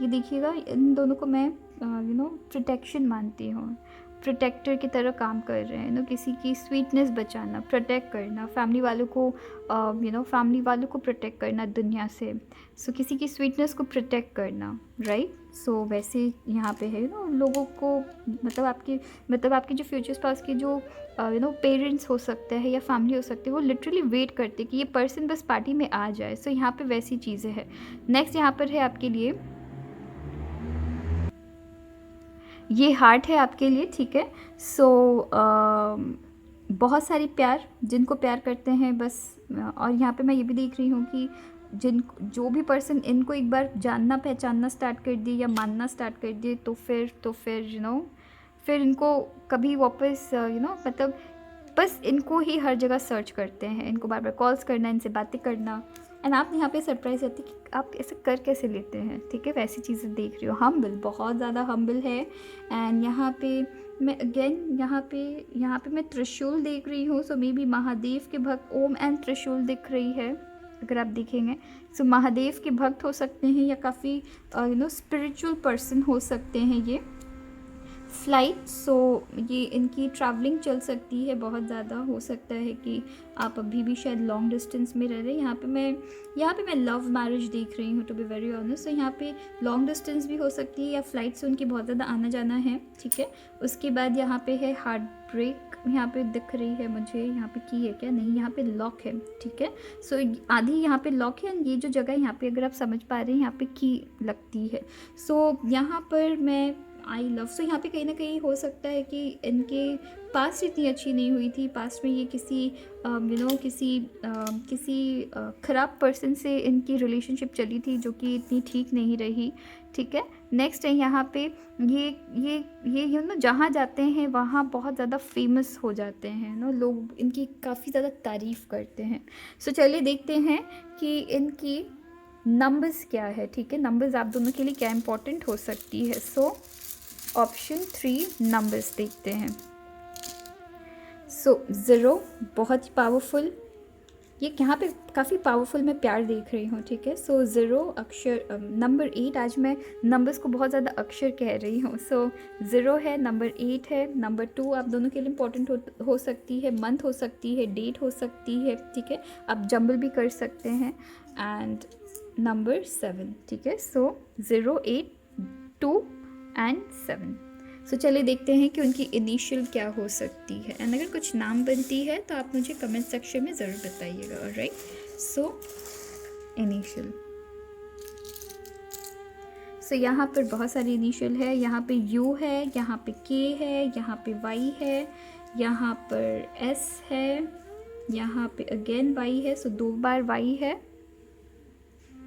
ये देखिएगा, इन दोनों को मैं प्रोटेक्शन मानती हूँ, प्रोटेक्टर की तरह काम कर रहे हैं किसी की स्वीटनेस बचाना, प्रोटेक्ट करना, फैमिली वालों को प्रोटेक्ट करना दुनिया से। सो किसी की स्वीटनेस को प्रोटेक्ट करना, राइट। सो वैसे यहाँ पे है लोगों को, मतलब आपके जो फ्यूचर स्पाउस के जो पेरेंट्स हो सकते हैं या फैमिली हो सकती है, वो लिटरली वेट करते कि ये पर्सन बस पार्टी में आ जाए। सो यहाँ पे वैसी चीज़ें हैं। नेक्स्ट यहाँ पर है आपके लिए, ये हार्ट है आपके लिए, ठीक है। सो बहुत सारी प्यार, जिनको प्यार करते हैं बस। और यहाँ पे मैं ये भी देख रही हूँ कि जो भी पर्सन इनको एक बार जानना पहचानना स्टार्ट कर दिए या मानना स्टार्ट कर दिए, तो फिर फिर इनको कभी वापस मतलब बस इनको ही हर जगह सर्च करते हैं, इनको बार बार कॉल्स करना, इनसे बातें करना। एंड आप यहाँ पे सरप्राइज रहती कि आप ऐसे कर कैसे लेते हैं, ठीक है। वैसी चीज़ें देख रही हो। हम्बल, बहुत ज़्यादा हम्बल है। एंड यहाँ पे मैं अगेन यहाँ पे मैं त्रिशूल देख रही हूँ। सो मे बी महादेव के भक्त, ओम एंड त्रिशूल दिख रही है अगर आप देखेंगे। सो महादेव के भक्त हो सकते हैं या काफ़ी स्पिरिचुअल पर्सन हो सकते हैं ये। फ्लाइट, सो ये इनकी ट्रैवलिंग चल सकती है बहुत ज़्यादा। हो सकता है कि आप अभी भी शायद लॉन्ग डिस्टेंस में रह रहे हैं। यहाँ पे मैं लव मैरिज देख रही हूँ, टू बी वेरी ऑनेस्ट। तो यहाँ पे लॉन्ग डिस्टेंस भी हो सकती है या फ्लाइट से उनकी बहुत ज़्यादा आना जाना है, ठीक है। उसके बाद यहाँ पे है हार्ट ब्रेक, यहाँ पे दिख रही है मुझे। यहाँ पे की है क्या? नहीं, यहाँ पे लॉक है, ठीक है। सो आधी यहाँ पे लॉक है, ये जो जगह यहाँ पे अगर आप समझ पा रहे हैं यहाँ पे की लगती है। सो यहाँ पर मैं आई लव, सो यहाँ पे कहीं ना कहीं हो सकता है कि इनके पास्ट इतनी अच्छी नहीं हुई थी। पास्ट में ये किसी ख़राब पर्सन से इनकी रिलेशनशिप चली थी जो कि इतनी ठीक नहीं रही, ठीक है। नेक्स्ट है यहाँ पे ये जहाँ जाते हैं वहाँ बहुत ज़्यादा फेमस हो जाते हैं ना, लोग इनकी काफ़ी ज़्यादा तारीफ़ करते हैं। सो चलिए देखते हैं कि इनकी नंबर्स क्या है, ठीक है। नंबर्स आप दोनों के लिए क्या इंपॉर्टेंट हो सकती है। सो ऑप्शन 3 नंबर्स देखते हैं। सो 0 बहुत ही पावरफुल, ये यहाँ पे काफ़ी पावरफुल मैं प्यार देख रही हूँ, ठीक है। सो 0 अक्षर, नंबर 8, आज मैं नंबर्स को बहुत ज़्यादा अक्षर कह रही हूँ। सो 0 है, नंबर 8 है, नंबर 2 आप दोनों के लिए इंपॉर्टेंट हो सकती है, मंथ हो सकती है, डेट हो सकती है, ठीक है। आप जंबल भी कर सकते हैं। एंड नंबर 7, ठीक है। सो 0, 8, 2 एंड 7। सो चलिए देखते हैं कि उनकी इनिशियल क्या हो सकती है। एंड अगर कुछ नाम बनती है तो आप मुझे कमेंट सेक्शन में ज़रूर बताइएगा। Alright, so initial. सो यहाँ पर बहुत सारी इनिशियल है। यहाँ पे U है, यहाँ पे K है, यहाँ पे Y है, यहाँ पर S है, यहाँ पे अगेन Y है। सो 2 बार Y है,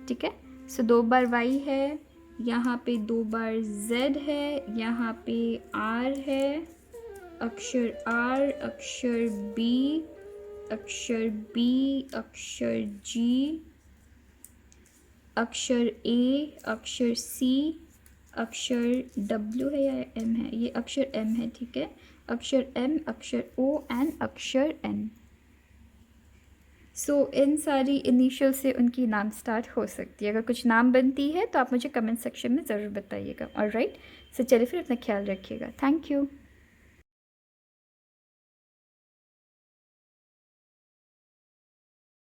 ठीक है। सो 2 बार Y है, यहाँ पे 2 बार Z है, यहाँ पे R है, अक्षर R, अक्षर B, अक्षर B, अक्षर G, अक्षर A, अक्षर C, अक्षर W है या M है, ये अक्षर M है, ठीक है। अक्षर M, अक्षर O एंड अक्षर N। सो इन सारी इनिशियल से उनकी नाम स्टार्ट हो सकती है। अगर कुछ नाम बनती है तो आप मुझे कमेंट सेक्शन में ज़रूर बताइएगा। ऑलराइट, सो चलिए फिर अपना ख्याल रखिएगा। Thank you.